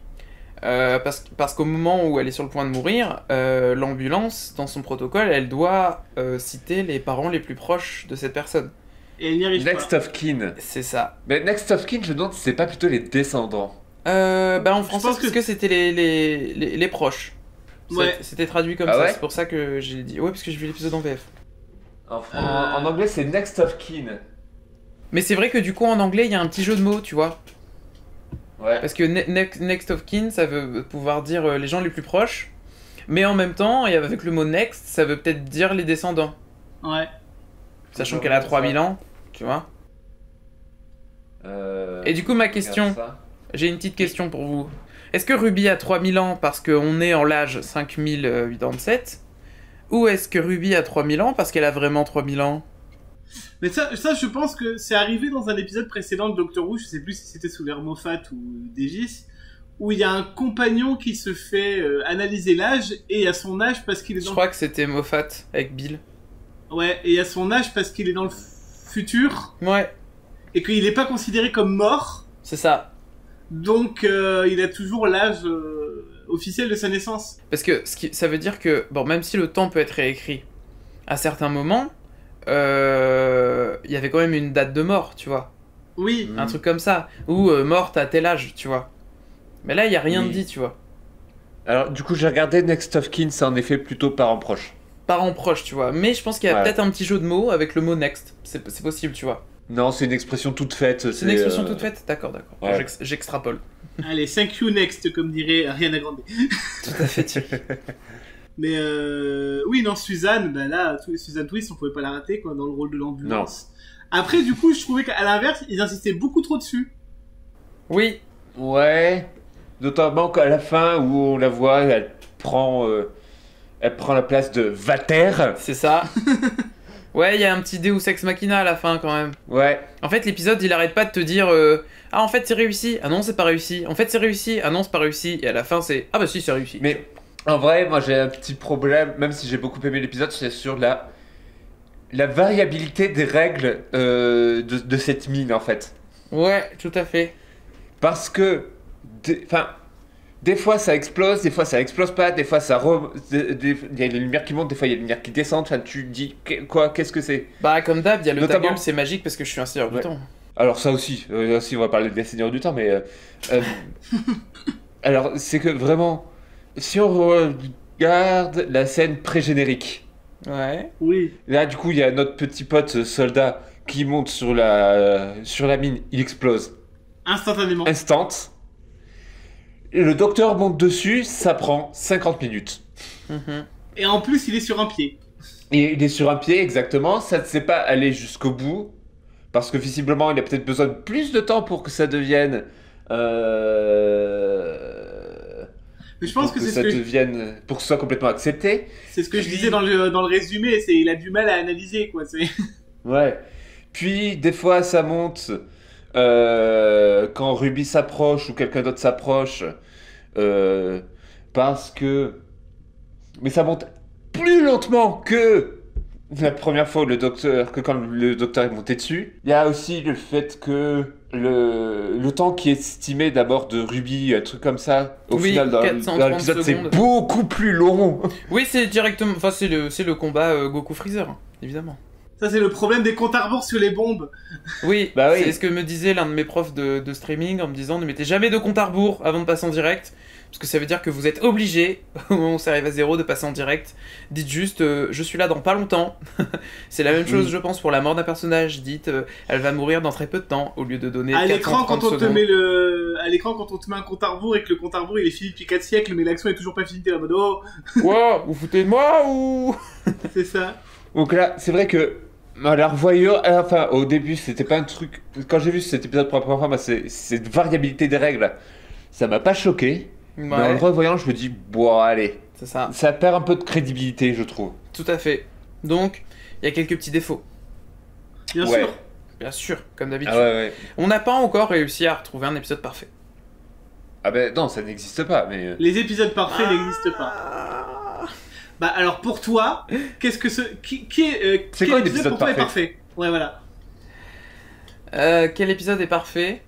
Parce qu'au moment où elle est sur le point de mourir, l'ambulance, dans son protocole, elle doit citer les parents les plus proches de cette personne. Et elle n'y arrive Next pas. of kin. C'est ça. Mais Next of kin, je me demande si c'est pas plutôt les descendants. En français, pense que- parce que c'était les proches. Ouais. C'était traduit comme Ah ça, ouais c'est pour ça que j'ai dit. Ouais, parce que j'ai vu l'épisode en VF. En anglais, c'est Next of kin. Mais c'est vrai que du coup, en anglais, il y a un petit jeu de mots, tu vois. Ouais. Parce que next of kin, ça veut pouvoir dire les gens les plus proches. Mais en même temps, et avec le mot next, ça veut peut-être dire les descendants. Ouais. Sachant Genre qu'elle a comme 3000 ça. ans, tu vois. Et du coup, ma question, regarde ça. j'ai une petite question pour vous. Est-ce que Ruby a 3000 ans parce qu'on est en l'âge 5087? Ou est-ce que Ruby a 3000 ans parce qu'elle a vraiment 3000 ans? Mais ça, je pense que c'est arrivé dans un épisode précédent de Doctor Who, je sais plus si c'était sous l'ère Moffat ou Degis, où il y a un compagnon qui se fait analyser l'âge, et à son âge parce qu'il est Je dans... crois que c'était Moffat avec Bill. Ouais, et à son âge parce qu'il est dans le futur, Ouais, et qu'il n'est pas considéré comme mort, c'est ça. donc il a toujours l'âge officiel de sa naissance. Parce que ça veut dire que, bon, même si le temps peut être réécrit, à certains moments, il y avait quand même une date de mort, tu vois. Oui, Un truc comme ça. Ou morte à tel âge, tu vois. Mais là, il y a rien Oui. de dit, tu vois. Alors, du coup, j'ai regardé Next of kin, c'est en effet plutôt parents proches. Parents proches, tu vois. Mais je pense qu'il y a Ouais. peut-être un petit jeu de mots avec le mot next. C'est possible, tu vois. Non, c'est une expression toute faite. C'est une expression toute faite? D'accord, d'accord. Ouais. J'extrapole. allez, thank you next, comme dirait Ariana Grande. Tout à fait, tu Mais oui, non, Suzanne, bah là, Suzanne Twist, on pouvait pas la rater, quoi, dans le rôle de l'ambulance. Après, du coup, je trouvais qu'à l'inverse, ils insistaient beaucoup trop dessus. Oui, Ouais. Notamment qu'à la fin où on la voit, elle prend la place de Vater. c'est ça. Ouais, il y a un petit Deus Ex Machina à la fin quand même. Ouais. En fait, l'épisode, il arrête pas de te dire ah, en fait, c'est réussi. Ah non, c'est pas réussi. En fait, c'est réussi. Ah non, c'est pas réussi. Et à la fin, c'est ah bah si, c'est réussi. Mais en vrai, moi j'ai un petit problème, même si j'ai beaucoup aimé l'épisode, c'est sur la variabilité des règles de cette mine en fait. Ouais, tout à fait. Parce que, des fois ça explose, des fois ça explose pas, des fois il y a les lumières qui montent, des fois il y a les lumières qui descendent, enfin tu te dis qu'est-ce que c'est? Bah, comme d'hab, il y a le Notamment- ta gueule, c'est magique parce que je suis un seigneur du Ouais. temps. Alors ça aussi, on va parler des Seigneurs du Temps, mais... alors c'est que vraiment, si on regarde la scène pré-générique, Ouais. Oui. là du coup il y a notre petit pote soldat qui monte sur la mine, il explose. Instantanément. Instant. Et le docteur monte dessus, ça prend 50 minutes. Mhm. Et en plus, il est sur un pied. Et il est sur un pied, exactement, ça ne sait pas aller jusqu'au bout, parce que visiblement il a peut-être besoin de plus de temps pour que ça devienne... Mais je pense pour que c'est ça ce que devienne... pour que ce soit complètement accepté. c'est ce que je Puis- disais dans le résumé, c'est il a du mal à analyser quoi. C'est Ouais. Puis des fois ça monte quand Ruby s'approche ou quelqu'un d'autre s'approche, parce que... Mais ça monte plus lentement que la première fois où quand le docteur est monté dessus. Il y a aussi le fait que le temps qui est estimé d'abord de Ruby, un truc comme ça, au Oui, final dans 430 l'épisode c'est secondes. beaucoup plus long. Oui, c'est directement. Enfin, c'est le combat Goku Freezer, hein, évidemment. ça, c'est le problème des comptes à rebours sur les bombes. Oui, Bah oui. c'est ce que me disait l'un de mes profs de streaming en me disant ne mettez jamais de compte à rebours avant de passer en direct. Parce que ça veut dire que vous êtes obligé, au moment où ça arrive à 0, de passer en direct. Dites juste je suis là dans pas longtemps. C'est la même chose, Oui. je pense, pour la mort d'un personnage. Dites elle va mourir dans très peu de temps, au lieu de donner À l'écran, 430 quand on te secondes. à l'écran, quand on te met un compte à rebours et que le compte à rebours il est fini depuis 4 siècles, mais l'action est toujours pas finie, t'es en mode oh, Wow, vous foutez de moi ou. c'est ça. Donc là, c'est vrai que à la revoyure, enfin au début c'était pas un truc... Quand j'ai vu cet épisode pour la première fois, moi, cette variabilité des règles, ça m'a pas choqué. Mais en le Ouais, revoyant, je me dis, bon allez, c'est ça. ça perd un peu de crédibilité, je trouve. Tout à fait. Donc, il y a quelques petits défauts. Bien Ouais. sûr. Bien sûr, comme d'habitude. Ah ouais. On n'a pas encore réussi à retrouver un épisode parfait. Ah ben non, ça n'existe pas, mais... Les épisodes parfaits n'existent pas. Ah. Bah alors pour toi, qu'est-ce que ce qui est C'est quel quoi un épisode pour toi est parfait parfait? Ouais voilà. Quel épisode est parfait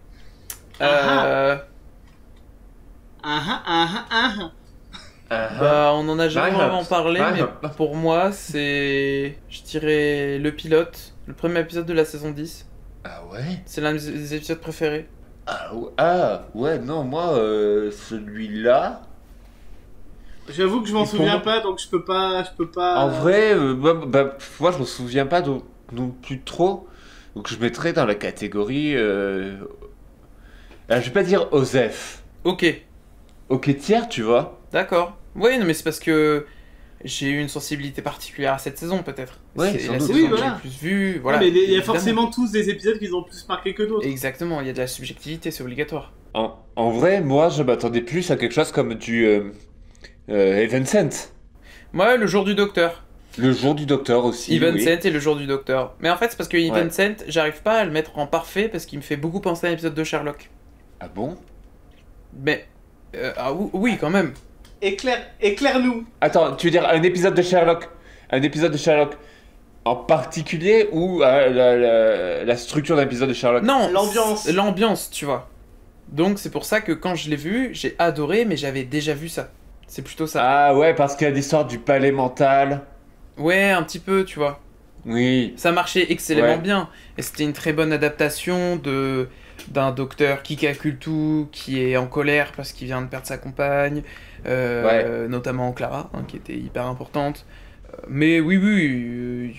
Bah, on en a jamais Ouais, vraiment parlé, ouais. mais pour moi, c'est. Je dirais le pilote, le premier épisode de la saison 10. Ah ouais. C'est l'un des épisodes préférés. Ouais, non, moi, celui-là... J'avoue que je m'en Et pour souviens moi- pas, donc je peux pas. En vrai, moi je me souviens pas non plus trop. Donc je mettrais dans la catégorie... je vais pas dire Osef. Ok, Ok, tiers, tu vois. d'accord. Oui, non, mais c'est parce que j'ai eu une sensibilité particulière à cette saison, peut-être. Ouais, c'est sans la doute. saison Oui, que voilà. j'ai le plus vue. Voilà, mais il y a évidemment. forcément tous des épisodes qui ont plus marqué que d'autres. Exactement, il y a de la subjectivité, c'est obligatoire. En vrai, moi je m'attendais plus à quelque chose comme du Heaven Sent. Moi, le jour du docteur. Le jour du docteur aussi. Even oui. Sent et le jour du docteur. Mais en fait, c'est parce que Even Ouais. Sent, j'arrive pas à le mettre en parfait parce qu'il me fait beaucoup penser à un épisode de Sherlock. Ah bon? Mais. Oui, quand même. Éclaire-nous. Attends, tu veux dire un épisode de Sherlock? Un épisode de Sherlock en particulier ou la structure d'un épisode de Sherlock? Non, L'ambiance. L'ambiance, tu vois. Donc c'est pour ça que quand je l'ai vu, j'ai adoré, mais j'avais déjà vu ça. C'est plutôt ça. Ah ouais, parce qu'il y a l'histoire du palais mental. Ouais, un petit peu, tu vois. Oui. Ça marchait excellemment Ouais. bien. Et c'était une très bonne adaptation d'un docteur qui calcule tout, qui est en colère parce qu'il vient de perdre sa compagne, notamment Clara, hein, qui était hyper importante. Mais oui,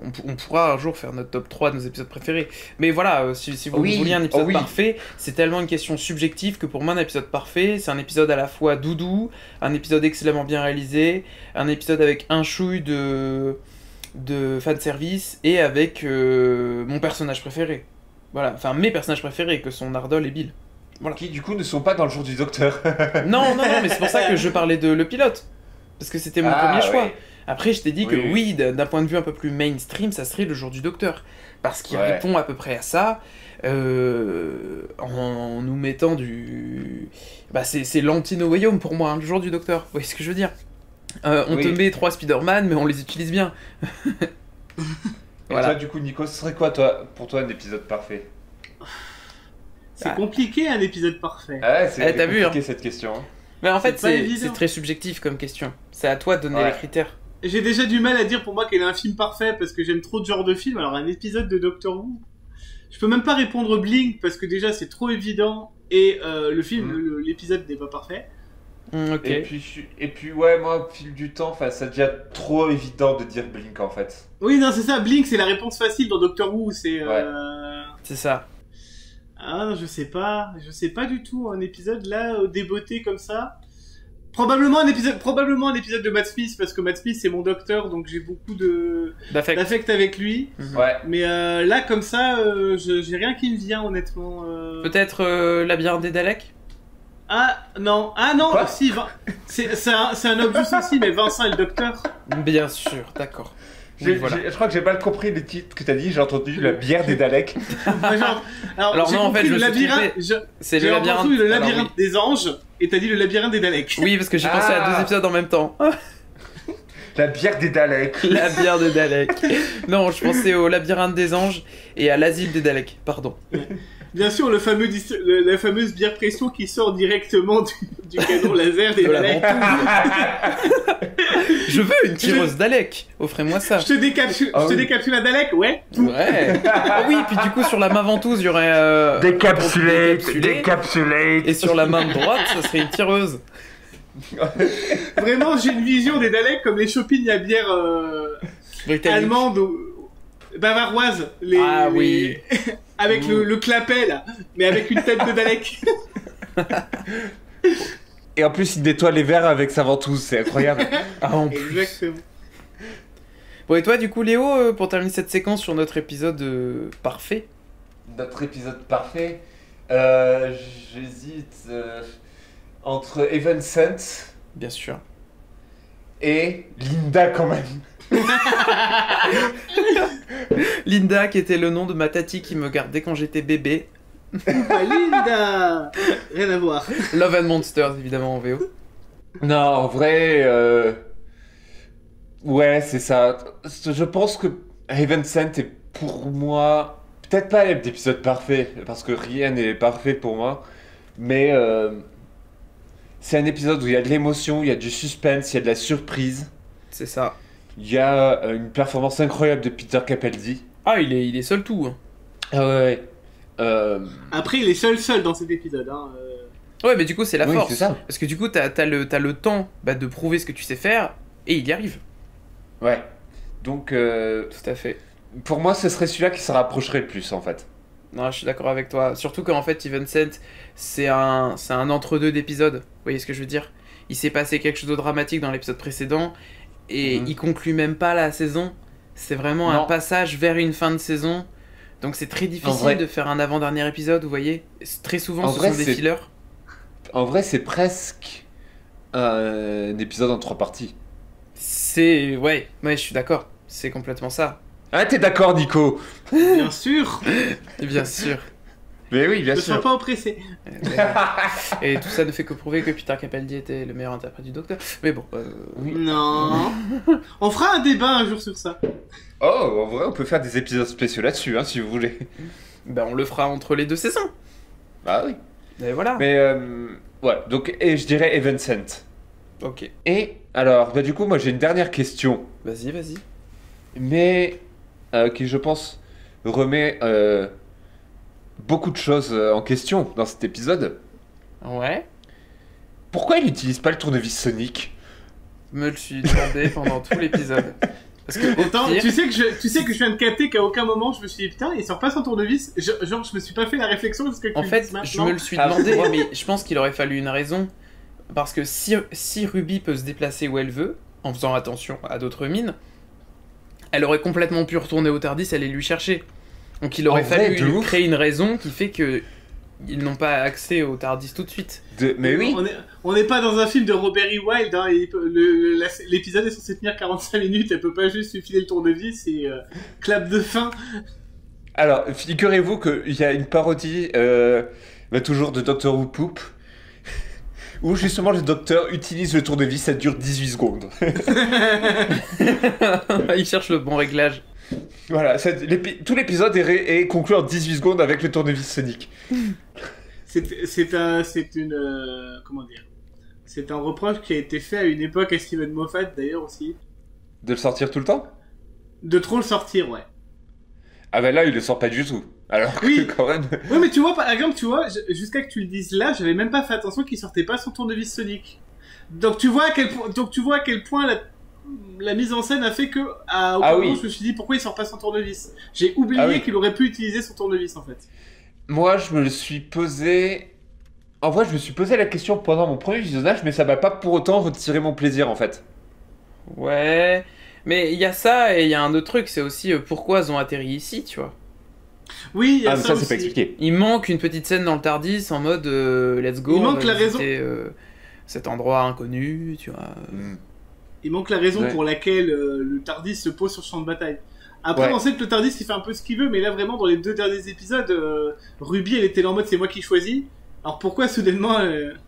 on pourra un jour faire notre top 3 de nos épisodes préférés. Mais voilà, si vous Oui, vouliez un épisode oh oui. parfait, c'est tellement une question subjective que pour moi, un épisode parfait, c'est un épisode à la fois doudou, un épisode excellemment bien réalisé, un épisode avec un chouille de fanservice et avec mon personnage préféré. Voilà, enfin mes personnages préférés, que sont Nardole et Bill. Voilà. Qui du coup ne sont pas dans le jour du docteur. Non, mais c'est pour ça que je parlais de le pilote. Parce que c'était mon premier choix. Ouais. Après, je t'ai dit que Oui. oui, d'un point de vue un peu plus mainstream, ça serait le jour du docteur. Parce qu'il Ouais. répond à peu près à ça, en nous mettant du... Bah, c'est l'anti-No Way Home pour moi, hein, le jour du docteur. Vous voyez ce que je veux dire? On Oui. te met 3 Spider-Man, mais on les utilise bien. Et Voilà. toi, du coup, Nico, ce serait quoi, pour toi, un épisode parfait? C'est compliqué un épisode parfait. Ah ouais, c'est t'as vu, compliqué cette question. Hein. Mais en C'est fait, pas c'est évident. très subjectif comme question. C'est à toi de donner Ouais. les critères. J'ai déjà du mal à dire pour moi quel est un film parfait parce que j'aime trop de genre de film. Alors un épisode de Doctor Who, je peux même pas répondre Blink parce que déjà c'est trop évident et le film, l'épisode n'est pas parfait. Ok. Et puis, ouais, moi, au fil du temps, ça devient trop évident de dire Blink, en fait. Oui, non, c'est ça. Blink, c'est la réponse facile dans Doctor Who. C'est. C'est ça. Ah, non, je sais pas du tout un épisode là débeauté comme ça. Probablement un épisode de Matt Smith parce que Matt Smith c'est mon docteur donc j'ai beaucoup d'affect avec lui. Mhm. Ouais. Mais là comme ça, j'ai rien qui me vient honnêtement. Peut-être Labyrinthe des Daleks. Ah non, Quoi si, c'est un obvious aussi, mais Vincent et le docteur. Bien sûr, d'accord. Oui, voilà. Je crois que j'ai mal compris les titres que t'as dit. J'ai entendu la bière des Daleks. Enfin, genre, alors Alors j'ai non, en compris fait, je le me suis labyrinthe. trompé. C'est le J'ai labyrinthe. entendu le Alors, labyrinthe des anges et t'as dit le labyrinthe des Daleks. oui. Oui, parce que j'ai pensé à 2 épisodes en même temps. La bière des Daleks. La bière des Daleks. Non, je pensais au labyrinthe des anges et à l'asile des Daleks. Pardon. Bien sûr, la fameuse bière pression qui sort directement du canon laser des De la Daleks. Je veux une tireuse Dalek. Offrez-moi ça. Je te décapsule, Ah je te oui. décapsule un Dalek, ouais. Ouais. Ah oui, puis du coup sur la main ventouse, il y aurait décapsulé. Décapsulé. Et sur la main de droite, ça serait une tireuse. Vraiment, j'ai une vision des Daleks comme les shopping à bière Britannique. allemande ou bavaroise. Ah oui. Avec le clapet là, mais avec une tête de Dalek. Et en plus, il nettoie les verres avec sa ventouse. C'est incroyable. Ah, en plus. Exactement. Bon, et toi, du coup, Léo, pour terminer cette séquence sur notre épisode parfait. Notre épisode parfait. J'hésite entre Evanescence Bien sûr. et Linda quand même. Linda, qui était le nom de ma tati qui me gardait quand j'étais bébé. Ah, Linda. Rien à voir. Love and Monsters, évidemment, en VO. Non, en vrai, ouais, c'est ça. Je pense que Evanescence est pour moi peut-être pas l'épisode parfait parce que rien n'est parfait pour moi, mais c'est un épisode où il y a de l'émotion, il y a du suspense, il y a de la surprise, C'est ça. il y a une performance incroyable de Peter Capaldi. Ah, il est seul tout. Hein. Ah ouais. Après, il est seul dans cet épisode. Hein. Ouais, mais du coup, c'est la Oui, force. c'est ça. Parce que du coup, t'as le temps de prouver ce que tu sais faire, et il y arrive. Ouais. Donc, Tout à fait. pour moi, ce serait celui-là qui se rapprocherait le plus en fait. Non, je suis d'accord avec toi. Surtout qu'en fait, Evanescence, c'est un entre-deux d'épisodes. Vous voyez ce que je veux dire? Il s'est passé quelque chose de dramatique dans l'épisode précédent, et il conclut même pas la saison. C'est vraiment Non. un passage vers une fin de saison. Donc c'est très En difficile vrai- de faire un avant-dernier épisode, vous voyez? Très souvent, En ce vrai, sont des c'est- fillers. En vrai, c'est presque un épisode en 3 parties. C'est... Ouais, je suis d'accord. C'est complètement ça. Ah, t'es d'accord, Nico? Bien sûr. Et bien sûr. Mais oui, bien Ne sois sûr. pas oppressé. Et tout ça ne fait que prouver que Peter Capaldi était le meilleur interprète du Docteur. Mais bon, Non. On fera un débat un jour sur ça. Oh, en vrai, on peut faire des épisodes spéciaux là-dessus, hein, si vous voulez. ben on le fera entre les 2 saisons. Bah oui. Et voilà. Mais, ouais, donc, et je dirais Evanescence. Ok. Et, alors, bah du coup, moi j'ai une dernière question, Vas-y. mais qui, je pense, remet beaucoup de choses en question dans cet épisode. Ouais. Pourquoi il n'utilise pas le tournevis Sonic? Je me le suis demandé pendant tout l'épisode. Parce que au Attends, pire- tu sais que je viens de capter qu'à aucun moment je me suis dit putain, il sort pas son tournevis. Genre, je me suis pas fait la réflexion parce que tu En le fait, dis je maintenant. me le suis Ah, demandé, ouais. mais je pense qu'il aurait fallu une raison. Parce que si Ruby peut se déplacer où elle veut, en faisant attention à d'autres mines, elle aurait complètement pu retourner au Tardis, aller lui chercher. Donc il aurait En vrai, fallu de ouf. créer une raison qui fait que ils n'ont pas accès au Tardis tout de suite. Mais oui. On n'est pas dans un film de Robert E. Wilde, hein, l'épisode est censé tenir 45 minutes, elle peut pas juste lui filer le tournevis et clap de fin. Alors, figurez-vous qu'il y a une parodie, toujours de Doctor Who Poop, où justement le docteur utilise le tournevis, ça dure 18 secondes. Il cherche le bon réglage. Voilà, tout l'épisode est conclu en 18 secondes avec le tournevis sonique. C'est un reproche qui a été fait à une époque à Steven Moffat d'ailleurs aussi. De le sortir tout le temps? De trop le sortir, ouais. Ah ben là, il le sort pas du tout. Alors que Oui. quand même... Ouais, mais tu vois, par exemple, jusqu'à que tu le dises là, j'avais même pas fait attention qu'il sortait pas son tournevis sonique. Donc tu vois à quel point la mise en scène a fait que aucun moment, je me suis dit pourquoi il sort pas son tournevis. J'ai oublié qu'il aurait pu utiliser son tournevis en fait. Moi, je me suis posé... En vrai, je me suis posé la question pendant mon premier visionnage, mais ça m'a pas pour autant retiré mon plaisir, en fait. Ouais, mais il y a ça et il y a un autre truc, c'est aussi pourquoi ils ont atterri ici, tu vois. Oui, il y a mais ça c'est aussi. pas expliqué. Il manque une petite scène dans le Tardis en mode let's go, Il manque la raison. Cet endroit inconnu, tu vois. Il manque la raison Ouais. pour laquelle le Tardis se pose sur le champ de bataille. Après, Ouais. on sait que le Tardis il fait un peu ce qu'il veut, mais là vraiment dans les 2 derniers épisodes, Ruby elle était là en mode c'est moi qui choisis. Alors pourquoi soudainement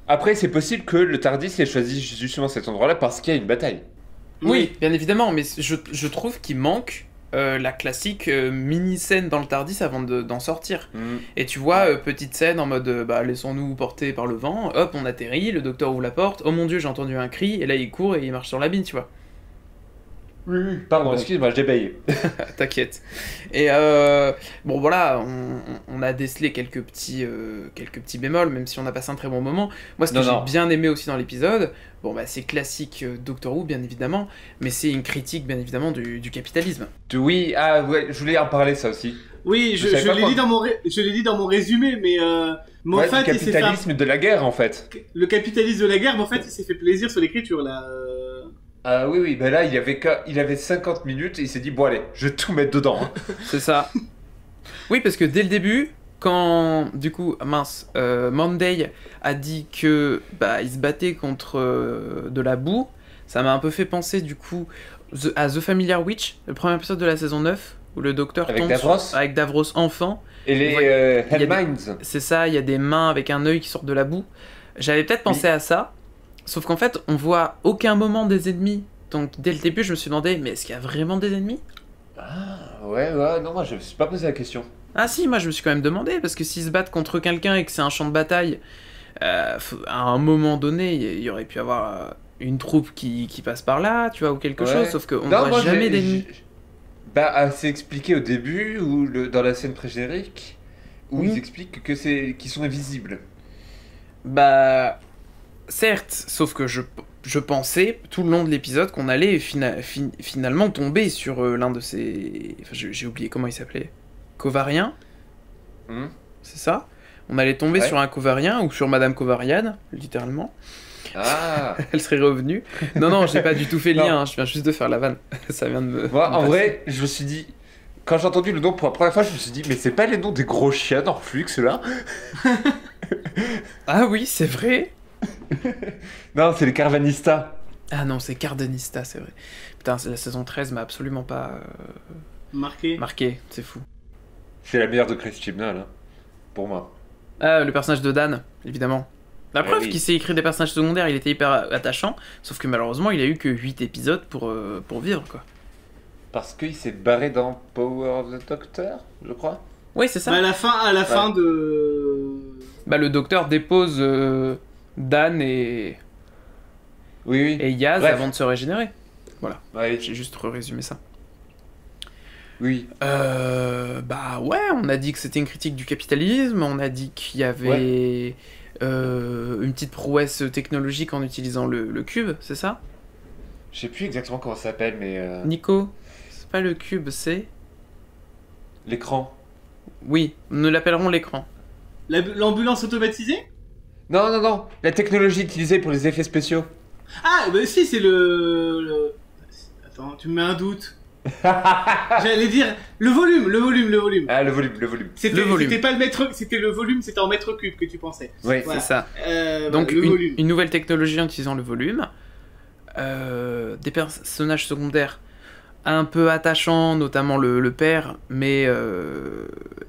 Après, c'est possible que le Tardis ait choisi justement cet endroit-là parce qu'il y a une bataille. Oui, bien évidemment, mais je trouve qu'il manque la classique mini-scène dans le Tardis avant d'en sortir. Et tu vois, petite scène en mode laissons-nous porter par le vent, hop, on atterrit, le docteur ouvre la porte, oh mon dieu, j'ai entendu un cri, et là il court et il marche sur la bine, tu vois. Pardon, Donc- excuse-moi, j'ai bégayé. T'inquiète. Et bon voilà, on a décelé quelques petits bémols, même si on a passé un très bon moment. Moi, ce que j'ai bien aimé aussi dans l'épisode, c'est classique Doctor Who, bien évidemment, mais c'est une critique, bien évidemment, du capitalisme. Oui, ouais, je voulais en parler, ça aussi. Oui, je savais pas l'ai dit dans mon résumé, mais Moffat Ouais, du il s'est fait capitalisme de la guerre, en fait. le capitalisme de la guerre, Moffat il s'est fait plaisir sur l'écriture là. Ah oui, ben là, il avait 50 minutes et il s'est dit, bon allez, je vais tout mettre dedans. Hein. C'est ça. Oui, parce que dès le début, quand, du coup, Monday a dit que il se battait contre de la boue, ça m'a un peu fait penser, du coup, à The Familiar Witch, le premier épisode de la saison 9, où le docteur Avec tombe Davros avec Davros enfant. Et les Ouais, il y a des- Hellminds. C'est ça, il y a des mains avec un œil qui sortent de la boue. J'avais peut-être pensé à ça, sauf qu'en fait, on voit aucun moment des ennemis. Donc dès le début, je me suis demandé, mais est-ce qu'il y a vraiment des ennemis? Ah, ouais, non, moi je me suis pas posé la question. Ah si, moi je me suis quand même demandé, parce que s'ils se battent contre quelqu'un et que c'est un champ de bataille, à un moment donné, il y aurait pu avoir une troupe qui passe par là, tu vois, ou quelque chose, sauf qu'on Non, voit moi, jamais d'ennemis. c'est expliqué au début, ou dans la scène pré-générique, où Oui. ils expliquent qu'ils sont invisibles. Certes, sauf que je pensais tout le long de l'épisode qu'on allait finalement tomber sur l'un de ces... Enfin, j'ai oublié comment il s'appelait. Covarien, Hmm. c'est ça? On allait tomber Ouais. sur un Covarien ou sur Madame Covarian, littéralement. Ah. Elle serait revenue. Non, j'ai pas du tout fait le Non. lien, hein, je viens juste de faire la vanne. Ça vient de me... Moi, me en passer. vrai, je me suis dit, quand j'ai entendu le nom pour la première fois, je me suis dit, mais c'est pas les noms des gros chiens dans Flux là? Ah oui, c'est vrai. Non, c'est les Carvanista. Ah non, c'est Cardenista, c'est vrai. Putain, la saison 13 m'a absolument pas Marqué. marqué, c'est fou. C'est la meilleure de Chris Chibnall, hein, pour moi. Ah, le personnage de Dan, évidemment. La Ah preuve oui. qu'il s'est écrit des personnages secondaires, il était hyper attachant, sauf que malheureusement, il a eu que 8 épisodes pour vivre, quoi. Parce qu'il s'est barré dans Power of the Doctor, je crois. Oui, c'est ça. Bah, à la fin de. Le docteur dépose Dan et Oui. Yaz Bref. avant de se régénérer. Ouais, J'ai juste résumé ça. oui. Ouais, on a dit que c'était une critique du capitalisme, on a dit qu'il y avait une petite prouesse technologique en utilisant le cube, c'est ça? Je sais plus exactement comment ça s'appelle, mais Nico, c'est pas le cube, c'est... l'écran. Oui, nous l'appellerons l'écran. L'ambulance automatisée? Non, la technologie utilisée pour les effets spéciaux. Ah, bah si, c'est Attends, tu me mets un doute. J'allais dire le volume. Ah, le volume. C'était Le volume. c'était pas le mètre, c'était le volume, c'était en mètre cube que tu pensais. Oui, Voilà. C'est ça. Donc Donc le volume. une nouvelle technologie en utilisant le volume. Des personnages secondaires un peu attachants, notamment le père, mais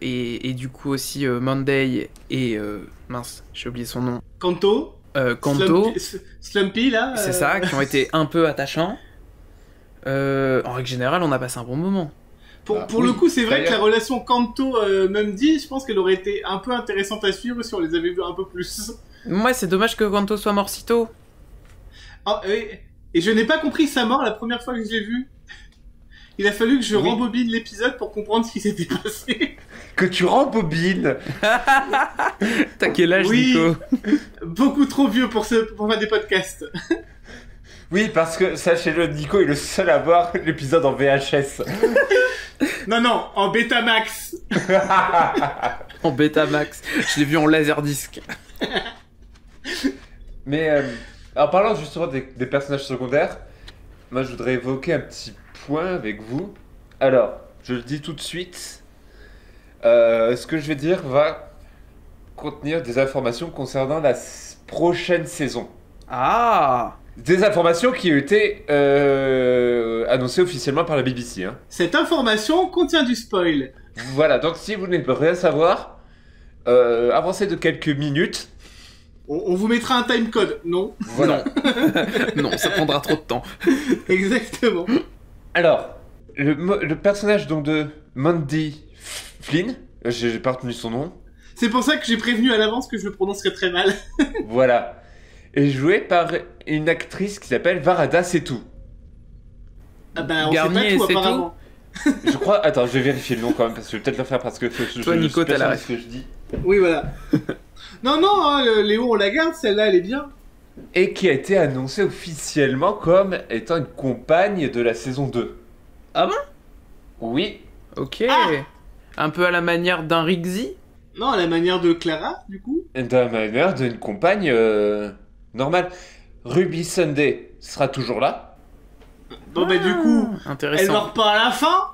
et du coup aussi Monday et mince, j'ai oublié son nom. Kanto. Kanto, Slumpy là. c'est ça, qui ont été un peu attachants. En règle générale, on a passé un bon moment. Pour Oui, le coup, c'est vrai que la d'ailleurs. relation Kanto Mumdy, je pense qu'elle aurait été un peu intéressante à suivre si on les avait vus un peu plus. Moi, c'est dommage que Kanto soit mort si tôt. Ah, et je n'ai pas compris sa mort la première fois que je l'ai vu. Il a fallu que je Oui. rembobine l'épisode pour comprendre ce qui s'était passé. Que tu rembobines. T'as quel âge, Oui. Nico? Beaucoup trop vieux pour faire des podcasts. Oui, parce que, sachez-le, Nico est le seul à voir l'épisode en VHS. Non, en Betamax. En Betamax. Je l'ai vu en laserdisc. Mais en parlant justement des personnages secondaires, moi je voudrais évoquer un petit point avec vous. Alors, je le dis tout de suite, ce que je vais dire va contenir des informations concernant la prochaine saison. Ah! Des informations qui ont été annoncées officiellement par la BBC. Hein. Cette information contient du spoil. Voilà, donc si vous n'aimez rien savoir, avancez de quelques minutes. On vous mettra un timecode. Non. Voilà. Non, ça prendra trop de temps. Exactement. Alors, le personnage donc de Mandy Flynn, j'ai pas retenu son nom, C'est pour ça que j'ai prévenu à l'avance que je le prononcerais très mal. voilà, est joué par une actrice qui s'appelle Varada Setu. Ah bah, on Garnier, sait pas tout, c'est apparemment. Je crois, attends, je vais vérifier le nom quand même, parce que je vais peut-être le faire parce que Toi, Nico, suis pas t'as la sûr de ref. ce que je dis. Oui, voilà. non, hein, Léo, on la garde, celle-là, elle est bien. Et qui a été annoncée officiellement comme étant une compagne de la saison 2. Ah bon? Oui, Ok. Ah! Un peu à la manière d'un Rixi. Non, à la manière de Clara, du coup. de la manière d'une compagne normale. Ruby Sunday sera toujours là. Bon, bah, du coup, elle Intéressant. meurt pas à la fin.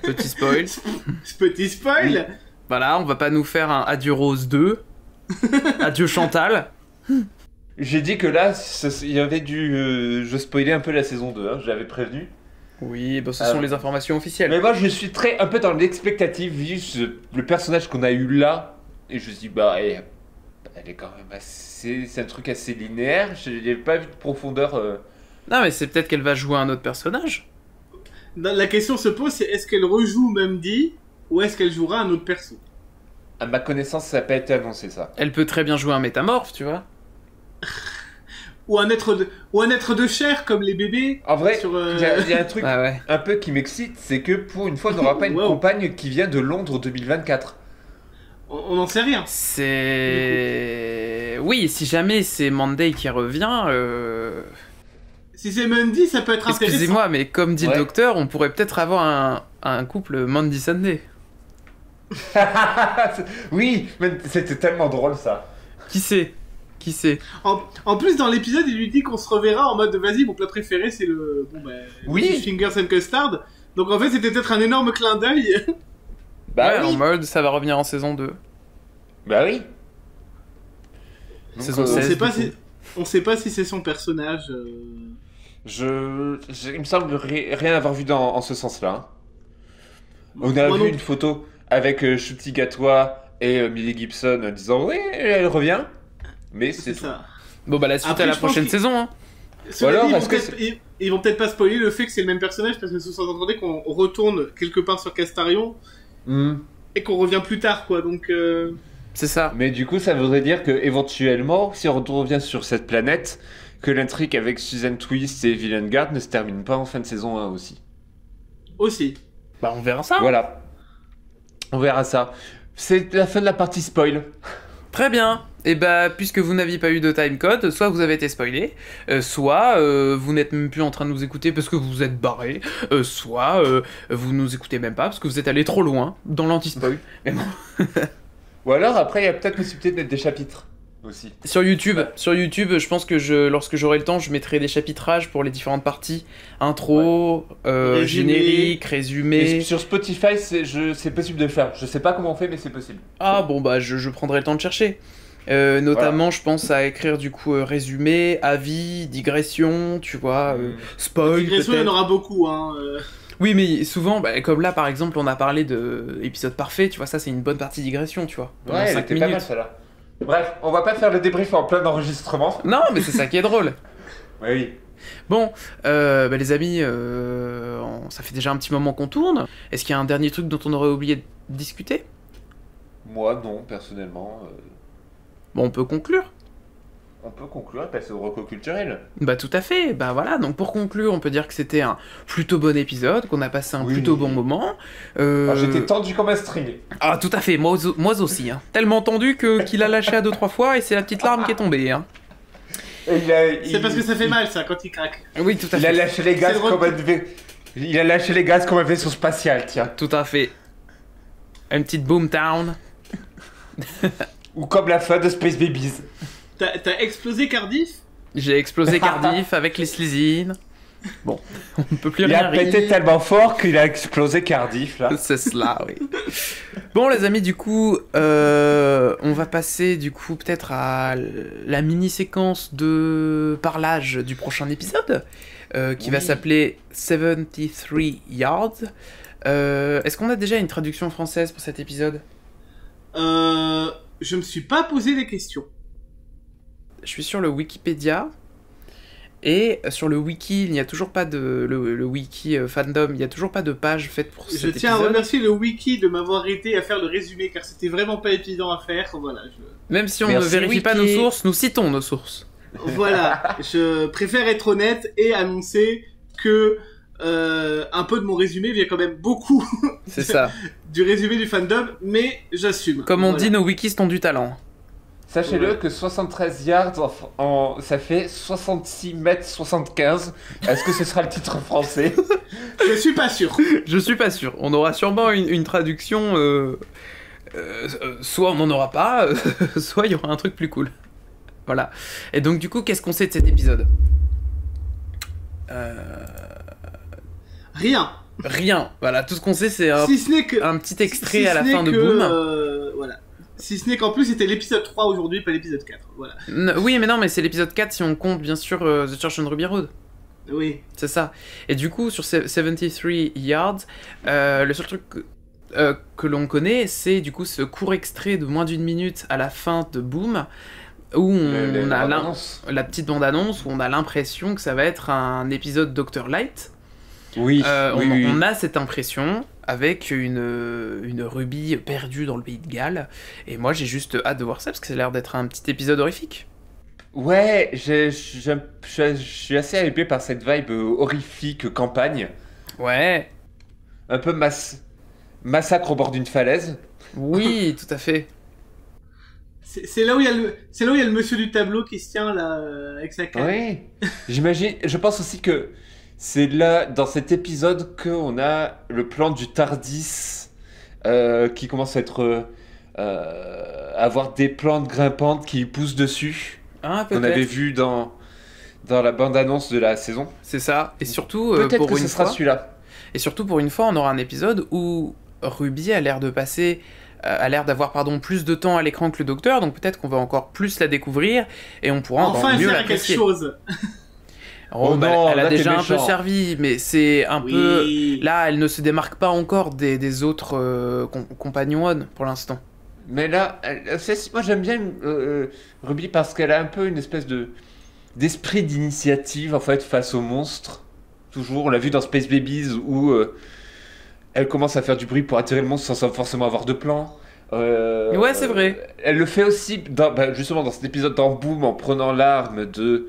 Petit spoil. Ce petit spoil. Voilà, on va pas nous faire un Adieu Rose 2. Adieu Chantal. J'ai dit que là, il y avait je spoilais un peu la saison 2, hein, je l'avais prévenu. Oui, bah, ce Ah sont bon. les informations officielles. Mais moi, je suis un peu dans l'expectative, vu le personnage qu'on a eu là. Et je me dis, bah, elle est quand même assez. C'est un truc assez linéaire, je n'ai pas vu de profondeur. Non, mais c'est peut-être qu'elle va jouer un autre personnage. La question se pose, c'est est-ce qu'elle rejoue Mumdy ou est-ce qu'elle jouera un autre perso? À ma connaissance, ça n'a pas été annoncé, ça. Elle peut très bien jouer un métamorphe, tu vois. Ou un être de chair comme les bébés. En vrai, Sur, il y a un truc Ah ouais. un peu qui m'excite, c'est que pour une fois, on n'aura pas une Wow. compagne qui vient de Londres 2024. On n'en sait rien. C'est... Oui, si jamais c'est Monday qui revient... Si c'est Mumdy, ça peut être intéressant. Excusez-moi, mais comme dit Ouais. le docteur, on pourrait peut-être avoir un couple Monday Sunday. Oui, mais c'était tellement drôle ça. Qui sait? Qui sait? En plus, dans l'épisode, il lui dit qu'on se reverra en mode vas-y, mon plat préféré, c'est le. Bon, bah. Oui. Fish Fingers and Custard. Donc en fait, c'était peut-être un énorme clin d'œil. Bah Ouais, oui. en mode, ça va revenir en saison 2. Bah oui. Donc, Saison On 16. sait pas du si. On sait pas si c'est son personnage. il me semble rien avoir vu en ce sens-là. Hein. On a Moi vu non une photo avec Shruti Gatwa et Millie Gibson disant oui, elle revient. Mais c'est C'est tout. ça. Bon, bah la suite Après, à la je pense prochaine qu'il- saison, hein. Cela alors, dit, est-ce que ils vont peut-être pas spoiler le fait que c'est le même personnage parce que se sous-entendait qu'on retourne quelque part sur Castarion Hmm. et qu'on revient plus tard, quoi. Donc. C'est ça. Mais du coup, ça voudrait dire que éventuellement, si on revient sur cette planète, que l'intrigue avec Susan Twist et Villain Guard ne se termine pas en fin de saison 1 aussi. Aussi. Bah on verra ça. Voilà. On verra ça. C'est la fin de la partie spoil. Très bien. Et bah, puisque vous n'aviez pas eu de timecode, soit vous avez été spoilé, soit vous n'êtes même plus en train de nous écouter parce que vous vous êtes barré, soit vous nous écoutez même pas parce que vous êtes allé trop loin dans l'anti-spoil. Mais bon. Ou alors après, il y a peut-être possibilité de mettre des chapitres. aussi. Sur YouTube, Ouais. je pense que lorsque j'aurai le temps, je mettrai des chapitrages pour les différentes parties. Intro, Résumé. générique, Et résumé. sur Spotify, c'est possible de le faire. Je sais pas comment on fait, mais c'est possible. Ah bon, bah je prendrai le temps de chercher. Notamment, je pense à écrire du coup résumé, avis, digression, tu vois, spoil Digression, il y en peut-être. aura beaucoup, hein. Oui, mais souvent, bah, comme là par exemple, on a parlé de épisode parfait, tu vois, ça c'est une bonne partie digression, tu vois. Pendant Ouais, elle 5 était pas mal minutes. celle-là. Bref, on va pas faire le débrief en plein enregistrement. Non, mais c'est ça qui est drôle. Oui. Bon, bah, les amis, ça fait déjà un petit moment qu'on tourne. Est-ce qu'il y a un dernier truc dont on aurait oublié de discuter? Moi, non, personnellement. Bon, on peut conclure. On peut conclure et passer au reco culturel. Bah tout à fait, bah voilà, donc pour conclure, on peut dire que c'était un plutôt bon épisode, qu'on a passé un Oui. plutôt bon moment. Alors, j'étais tendu comme un string. Ah tout à fait, moi aussi, hein. Tellement tendu qu'il a lâché à 2-3 fois et c'est la petite larme qui est tombée. Hein. Et C'est parce que ça fait mal, ça, quand il craque. Oui, tout à Il a fait. lâché les gaz C'est le comme il a lâché les gaz comme un vaisseau spatial, tiens. Tout à fait. Une petite boomtown. Ou comme la fin de Space Babies. T'as explosé Cardiff? J'ai explosé Cardiff avec les slizines. Bon, on ne peut plus Il rien a pété rire. tellement fort qu'il a explosé Cardiff, là. C'est cela, oui. Bon, les amis, du coup, on va passer, du coup, peut-être à la mini-séquence de parlage du prochain épisode, qui va Oui. s'appeler 73 Yards. Est-ce qu'on a déjà une traduction française pour cet épisode? Je me suis pas posé des questions. Je suis sur le Wikipédia. Et sur le wiki, il n'y a toujours pas de... Le wiki fandom, il n'y a toujours pas de page faite pour cet Je épisode. tiens à remercier le wiki de m'avoir aidé à faire le résumé, car c'était vraiment pas évident à faire. Voilà, Même si on Merci, ne vérifie pas nos wiki. sources, nous citons nos sources. voilà, je préfère être honnête et annoncer que un peu de mon résumé vient quand même beaucoup C'est ça. du résumé du fandom, mais j'assume. Comme on Voilà. dit, nos wikis ont du talent. Sachez-le Ouais. que 73 yards, ça fait 66 mètres 75. Est-ce que ce sera le titre français? Je suis pas sûr. Je suis pas sûr. On aura sûrement une traduction. Soit on n'en aura pas, soit il y aura un truc plus cool. Voilà. Et donc, du coup, qu'est-ce qu'on sait de cet épisode? Rien. Rien. Voilà, tout ce qu'on sait, c'est Si ce n'est que un petit extrait si à la ce fin n'est de que, Boom. voilà. Si ce n'est qu'en plus c'était l'épisode 3 aujourd'hui, pas l'épisode 4. Voilà. Oui, mais non, mais c'est l'épisode 4 si on compte, bien sûr, The Church on Ruby Road. Oui. C'est ça. Et du coup, sur 73 Yards, le seul truc que l'on connaît, c'est du coup ce court extrait de moins d'une minute à la fin de Boom, où on a la petite bande-annonce, où on a l'impression que ça va être un épisode Dr. Light. Oui, On a cette impression avec une Ruby perdue dans le pays de Galles. Et moi, j'ai juste hâte de voir ça, parce que ça a l'air d'être un petit épisode horrifique. Ouais, je suis assez hypé par cette vibe horrifique campagne. Ouais. Un peu massacre au bord d'une falaise. Oui, tout à fait. C'est là où il y a le monsieur du tableau qui se tient là avec sa canne. Oui. J'imagine, je pense aussi que c'est là, dans cet épisode, qu'on a le plan du Tardis qui commence à être... avoir des plantes grimpantes qui poussent dessus. Ah, Qu'on avait peut-être. vu dans la bande-annonce de la saison. C'est ça. Et surtout, Peut-être pour que une ce sera fois... celui-là. Et surtout, pour une fois, on aura un épisode où Ruby a l'air de passer... a l'air d'avoir plus de temps à l'écran que le docteur, donc peut-être qu'on va encore plus la découvrir et on pourra encore Enfin, mieux faire quelque l'apprécier. chose. Oh non, elle a là, t'es déjà un peu méchant. servi, mais c'est un peu... Oui. Là, elle ne se démarque pas encore des autres compagnons pour l'instant. Mais là, moi j'aime bien Ruby parce qu'elle a un peu une espèce d'esprit d'initiative en fait face aux monstres. Toujours, on l'a vu dans Space Babies où elle commence à faire du bruit pour attirer le monstre sans forcément avoir de plan. Ouais, c'est vrai. Elle le fait aussi justement dans cet épisode dans Boom en prenant l'arme de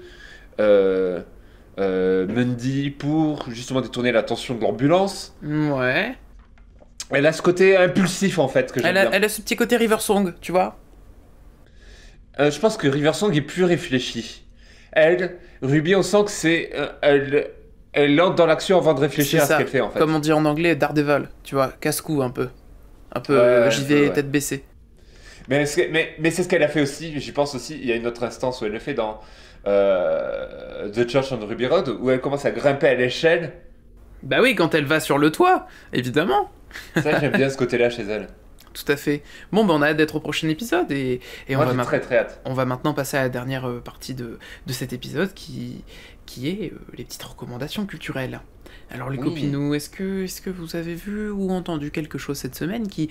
Mundy pour justement détourner l'attention de l'ambulance. Ouais. Elle a ce côté impulsif en fait que j'aime bien. Elle a ce petit côté River Song, tu vois. Je pense que Riversong est plus réfléchi. Ruby, on sent que c'est... elle entre dans l'action avant de réfléchir C'est à ce ça. qu'elle fait, en fait. Comme on dit en anglais, Daredevil, tu vois, casse-cou un peu. Un peu, Ouais, j'y vais ouais. tête baissée. Mais c'est ce qu'elle a fait aussi, j'y pense aussi, il y a une autre instance où elle le fait dans The Church on Ruby Road, où elle commence à grimper à l'échelle. Bah oui, quand elle va sur le toit, évidemment. Ça, j'aime bien ce côté-là chez elle. Tout à fait. Bon, ben on a hâte d'être au prochain épisode et Moi, j'ai très très hâte. On va maintenant passer à la dernière partie de cet épisode qui est les petites recommandations culturelles. Alors les copinous, est-ce que vous avez vu ou entendu quelque chose cette semaine qui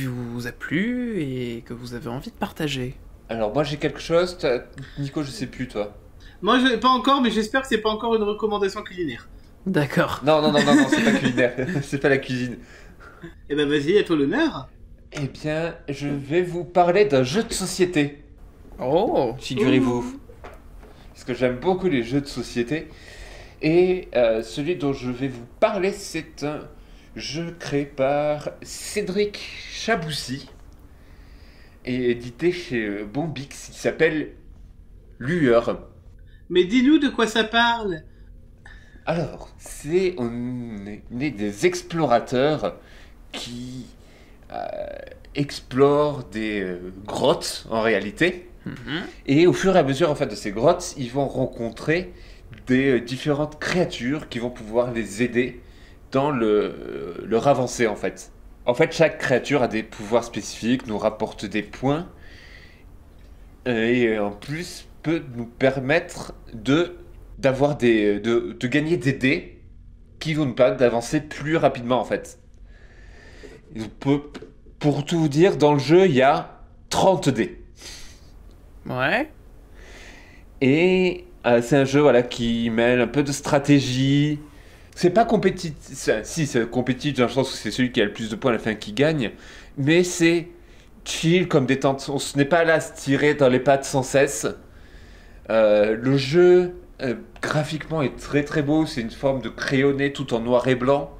vous a plu et que vous avez envie de partager? Alors moi j'ai quelque chose, Nico je sais plus toi. Moi pas encore, mais j'espère que c'est pas encore une recommandation culinaire. D'accord. Non, c'est pas culinaire, c'est pas la cuisine. Eh ben vas-y, à toi l'honneur. Eh bien, je vais vous parler d'un jeu de société. Oh, figurez-vous. Parce que j'aime beaucoup les jeux de société. Et celui dont je vais vous parler, c'est un jeu créé par Cédric Chaboussi et édité chez Bombix, qui s'appelle Lueur. Mais dis-nous de quoi ça parle. Alors, on est des explorateurs qui explorent des grottes en réalité. Et au fur et à mesure en fait, de ces grottes, ils vont rencontrer des différentes créatures qui vont pouvoir les aider dans leur avancée en fait. En fait, chaque créature a des pouvoirs spécifiques, nous rapporte des points et en plus peut nous permettre de gagner des dés qui vont nous permettre d'avancer plus rapidement en fait. Pour tout vous dire, dans le jeu, il y a 30 dés. Ouais. Et c'est un jeu voilà, qui mêle un peu de stratégie. C'est pas compétitif. Si, c'est compétitif dans le sens où c'est celui qui a le plus de points à la fin qui gagne. Mais c'est chill comme détente. On n'est pas là à se tirer dans les pattes sans cesse. Le jeu, graphiquement, est très très beau. C'est une forme de crayonné tout en noir et blanc.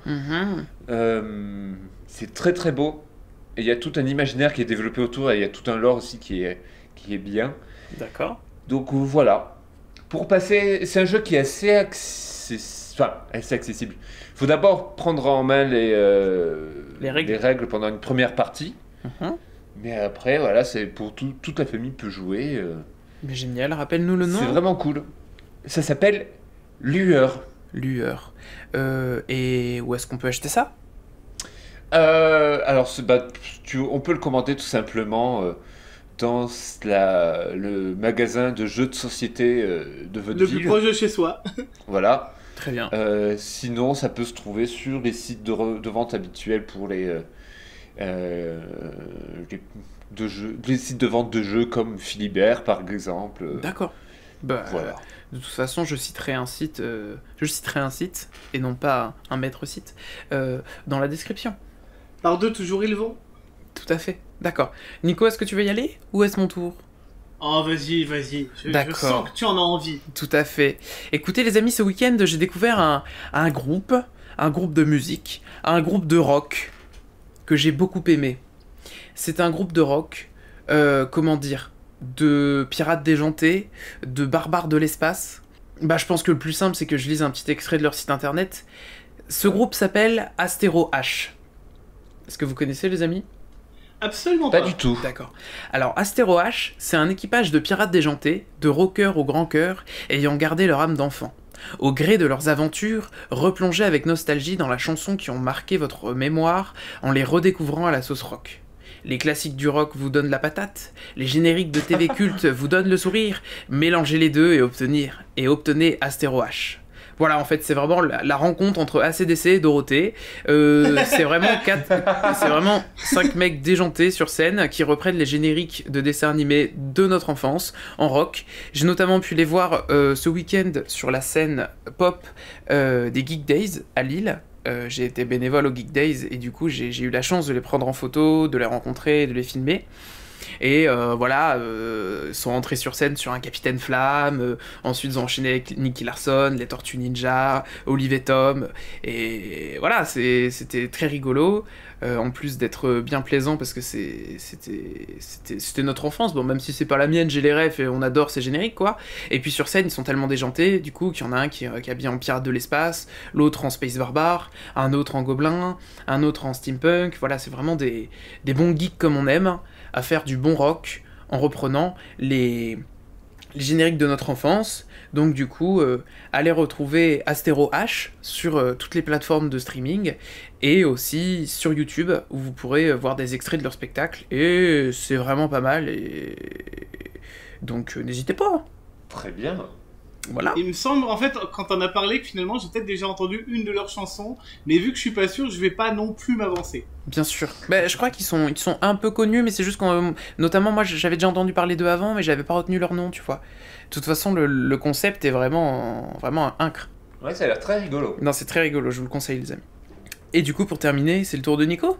C'est très très beau. Et il y a tout un imaginaire qui est développé autour. Et il y a tout un lore aussi qui est bien. D'accord. Donc voilà. Pour passer, c'est un jeu qui est assez accessible. Il faut d'abord prendre en main les règles pendant une première partie. Mais après, voilà, c'est pour toute la famille peut jouer. Mais génial, rappelle-nous le nom. C'est vraiment cool. Ça s'appelle Lueur. Lueur. Et où est-ce qu'on peut acheter ça? Alors, on peut le commander tout simplement dans le magasin de jeux de société de votre ville. Le plus proche de chez soi. Voilà. Très bien. Sinon, ça peut se trouver sur les sites de vente habituels pour les sites de vente de jeux comme Philibert, par exemple. D'accord. Bah, voilà. De toute façon, je citerai un site et non pas un maître site dans la description. Par deux, toujours ils vont. Tout à fait. D'accord. Nico, est-ce que tu veux y aller ou est-ce mon tour? Oh, vas-y. Je sens que tu en as envie. Tout à fait. Écoutez, les amis, ce week-end, j'ai découvert un groupe de musique, un groupe de rock que j'ai beaucoup aimé. C'est un groupe de rock, de pirates déjantés, de barbares de l'espace. Bah, je pense que le plus simple, c'est que je lise un petit extrait de leur site internet. Ce groupe s'appelle Astéro H. Est-ce que vous connaissez, les amis? Absolument pas. Pas du tout. D'accord. Alors, Astéro H, c'est un équipage de pirates déjantés, de rockers au grand cœur, ayant gardé leur âme d'enfant. Au gré de leurs aventures, replongez avec nostalgie dans la chanson qui ont marqué votre mémoire en les redécouvrant à la sauce rock. Les classiques du rock vous donnent la patate, les génériques de TV culte vous donnent le sourire, mélangez les deux et obtenez Astéro H. Voilà, en fait, c'est vraiment la rencontre entre AC/DC et Dorothée. C'est vraiment 5 mecs déjantés sur scène qui reprennent les génériques de dessins animés de notre enfance en rock. J'ai notamment pu les voir ce week-end sur la scène pop des Geek Days à Lille. J'ai été bénévole aux Geek Days et du coup j'ai eu la chance de les prendre en photo, de les rencontrer, de les filmer. Et sont entrés sur scène sur un Capitaine Flamme, ensuite ils ont enchaîné avec Nicky Larson, les Tortues Ninja, Olive et Tom, et voilà, c'était très rigolo. en plus d'être bien plaisant parce que c'était notre enfance. Bon, même si c'est pas la mienne, j'ai les refs et on adore ces génériques, quoi. Et puis sur scène, ils sont tellement déjantés, du coup, qu'il y en a un qui est habillé en pirate de l'espace, l'autre en space barbare, un autre en gobelin, un autre en steampunk. Voilà, c'est vraiment des bons geeks comme on aime, à faire du bon rock en reprenant les génériques de notre enfance. Donc du coup, allez retrouver Astéro H sur toutes les plateformes de streaming et aussi sur YouTube où vous pourrez voir des extraits de leur spectacle et c'est vraiment pas mal et donc n'hésitez pas. Très bien. Voilà. Il me semble, en fait, quand on a parlé, que finalement j'ai peut-être déjà entendu une de leurs chansons, mais vu que je suis pas sûr, je vais pas non plus m'avancer. Bien sûr. Bah, je crois qu'ils sont un peu connus, mais c'est juste qu'on... Notamment, moi, j'avais déjà entendu parler d'eux avant, mais j'avais pas retenu leur nom, tu vois. De toute façon, le concept est vraiment un incre. Ouais, ça a l'air très rigolo. Non, c'est très rigolo, je vous le conseille, les amis. Et du coup, pour terminer, c'est le tour de Nico ?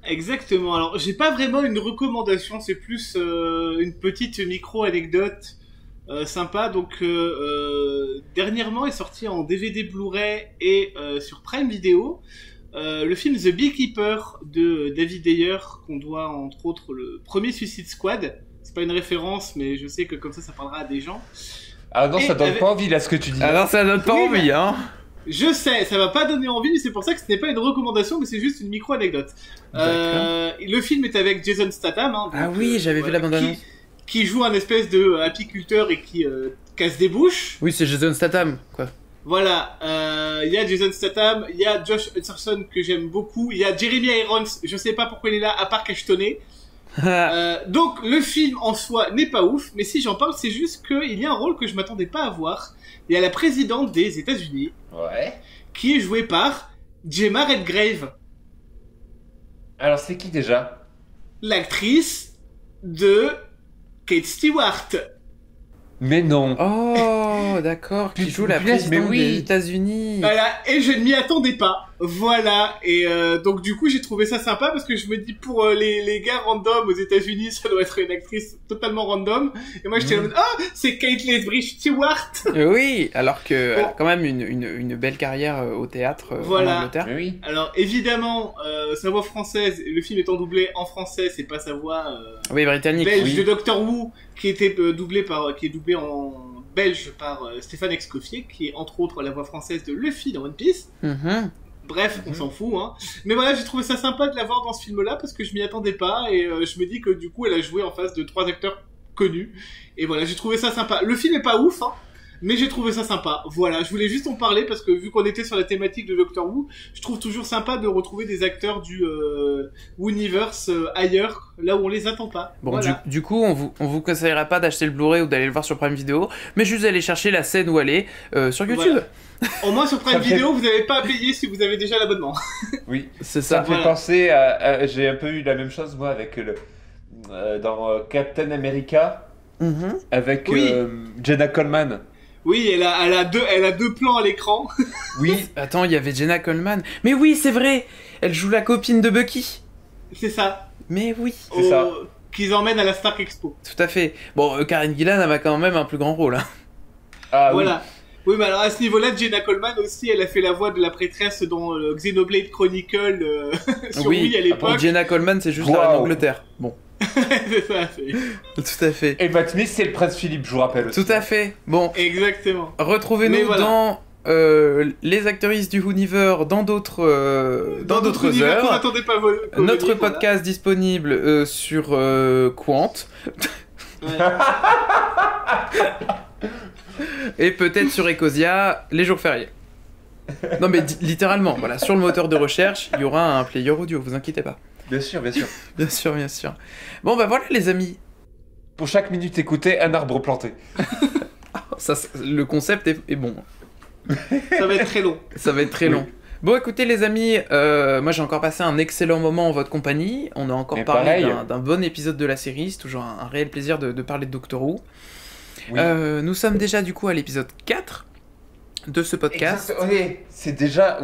Exactement. Alors, j'ai pas vraiment une recommandation, c'est plus une petite micro-anecdote sympa. Donc, dernièrement est sorti en DVD Blu-ray et sur Prime Video le film The Beekeeper de David Ayer, qu'on doit entre autres le premier Suicide Squad. C'est pas une référence, mais je sais que comme ça parlera à des gens. Ah non, Et ça donne avec- pas envie là ce que tu dis. Alors, ça donne pas Oui, envie, hein. Je sais, ça va pas donner envie, mais c'est pour ça que ce n'est pas une recommandation, mais c'est juste une micro-anecdote. Le film est avec Jason Statham. Hein, donc, Ah oui, j'avais vu la bande-annonce. qui joue un espèce de apiculteur et qui casse des bouches. Oui, c'est Jason Statham, quoi. Voilà, il y a Jason Statham, il y a Josh Hutcherson que j'aime beaucoup, il y a Jeremy Irons, je sais pas pourquoi il est là, à part cachetonner. Donc le film en soi n'est pas ouf, mais si j'en parle, c'est juste qu'il y a un rôle que je m'attendais pas à voir. Il y a la présidente des États-Unis, Ouais. qui est jouée par Gemma Redgrave, Alors c'est qui déjà? l'actrice de Kate Stewart. Mais non. Oh, d'accord, qui joue la Punaise, mais présidente oui. des États-Unis. Voilà, et je ne m'y attendais pas. Voilà, et donc du coup j'ai trouvé ça sympa parce que je me dis pour les gars random aux États-Unis, ça doit être une actrice totalement random. Et moi j'étais en mode c'est Kate Lesbridge Stewart. Oui, alors que Bon. elle a quand même une belle carrière au théâtre Voilà. en Angleterre. Mais oui. Alors évidemment sa voix française, le film étant doublé en français, c'est pas sa voix Oui, britannique. belge oui. de Doctor Who qui était qui est doublé en belge par Stéphane Escoffier, qui est entre autres la voix française de Luffy dans One Piece. Mhm. Bref, on s'en fout, hein. Mais voilà, j'ai trouvé ça sympa de la voir dans ce film-là parce que je m'y attendais pas et je me dis que du coup, elle a joué en face de 3 acteurs connus. Et voilà, j'ai trouvé ça sympa. Le film est pas ouf, hein, mais j'ai trouvé ça sympa. Voilà, je voulais juste en parler parce que vu qu'on était sur la thématique de Doctor Who, je trouve toujours sympa de retrouver des acteurs du Whooniverse ailleurs, là où on les attend pas. Bon, Voilà. du coup, on vous conseillera pas d'acheter le Blu-ray ou d'aller le voir sur Prime Video, mais juste d'aller chercher la scène où elle est sur YouTube. Voilà. Au moins sur Prime Ça fait- Video, vous n'avez pas à payer si vous avez déjà l'abonnement. Oui. C'est Ça ça. me fait Voilà. penser j'ai un peu eu la même chose moi avec dans Captain America Mhm. avec Oui. Jenna Coleman. Oui, elle a deux plans à l'écran. Oui. Attends, il y avait Jenna Coleman. Mais oui, c'est vrai. Elle joue la copine de Bucky. C'est ça. Mais oui. C'est ça. Qu'ils emmènent à la Stark Expo. Tout à fait. Bon, Karen Gillan avait quand même un plus grand rôle. Hein. Ah Voilà. Oui, mais alors à ce niveau-là, Jenna Coleman aussi, elle a fait la voix de la prêtresse dans Xenoblade Chronicle sur Wii à Bon, l'époque. Jenna Coleman, c'est juste la Wow. reine d'Angleterre. Bon, C'est ça, tout à fait. Et Matt Smith c'est le prince Philippe, je vous rappelle aussi. Tout à fait. Bon, exactement. retrouvez-nous Mais voilà. dans les actrices du Hooniver dans d'autres univers qu'on heures. n'attendait pas Notre venir, podcast disponible sur Quant. voilà. Et peut-être sur Ecosia les jours fériés. Non mais littéralement, voilà, sur le moteur de recherche, il y aura un player audio, vous inquiétez pas. Bien sûr, bien sûr. Bien sûr, bien sûr. Bon bah voilà les amis, Pour chaque minute écoutée, un arbre planté. le concept est bon, Ça va être très long. ça va être très Oui. long. Bon écoutez les amis, moi j'ai encore passé un excellent moment en votre compagnie, on a encore Mais parlé pareil. d'un bon épisode de la série, c'est toujours un réel plaisir de parler de Doctor Who. Oui. Nous sommes déjà du coup à l'épisode 4 de ce podcast. Exact. Oui, c'est déjà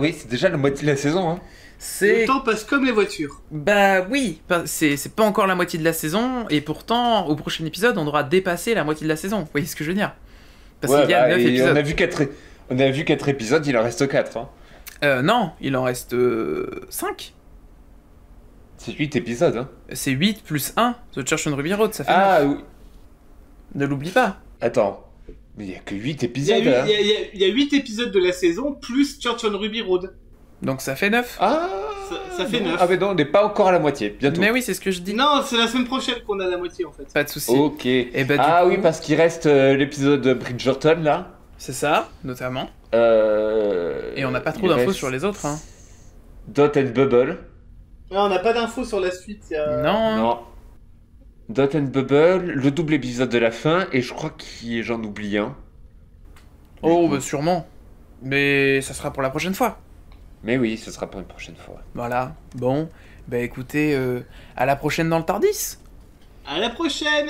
la moitié de la saison. Hein. C'est Le temps passe comme les voitures. Bah oui, c'est pas encore la moitié de la saison, et pourtant, au prochain épisode, on aura dépassé la moitié de la saison. Vous voyez ce que je veux dire? Parce qu'il y a 9 et épisodes. on a vu 4 épisodes, il en reste 4. Hein. Non, il en reste 5. C'est 8 épisodes, hein. C'est 8 plus 1, The Church on Ruby Road, ça fait Ah 9. oui. Ne l'oublie pas. Attends. Mais il y a que 8 Il y, épisodes, a eu- hein. il y a 8 épisodes de la saison, plus Church on Ruby Road. Donc ça fait 9. Ah Ça fait 9. Ah mais non, on n'est pas encore à la moitié, bientôt. Mais oui, c'est ce que je dis. Non, c'est la semaine prochaine qu'on a la moitié en fait. Pas de soucis. Ok. Et bah, du Ah coup, oui, parce qu'il reste l'épisode de Bridgerton, là. c'est ça, notamment. Et on n'a pas trop il d'infos reste sur les autres. Hein. Dot and Bubble. Non, on n'a pas d'infos sur la suite. Non. Hein. Non. Dot and Bubble, le double épisode de la fin, et je crois que j'en oublie un. Oh, bah sûrement. Mais ça sera pour la prochaine fois. Mais oui, ce sera pour une prochaine fois. Voilà. Bon, bah écoutez, à la prochaine dans le Tardis. À la prochaine.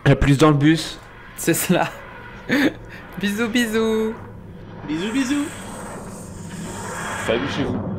À plus dans le bus. C'est cela. Bisous, bisous. Bisous, bisous. Salut chez vous.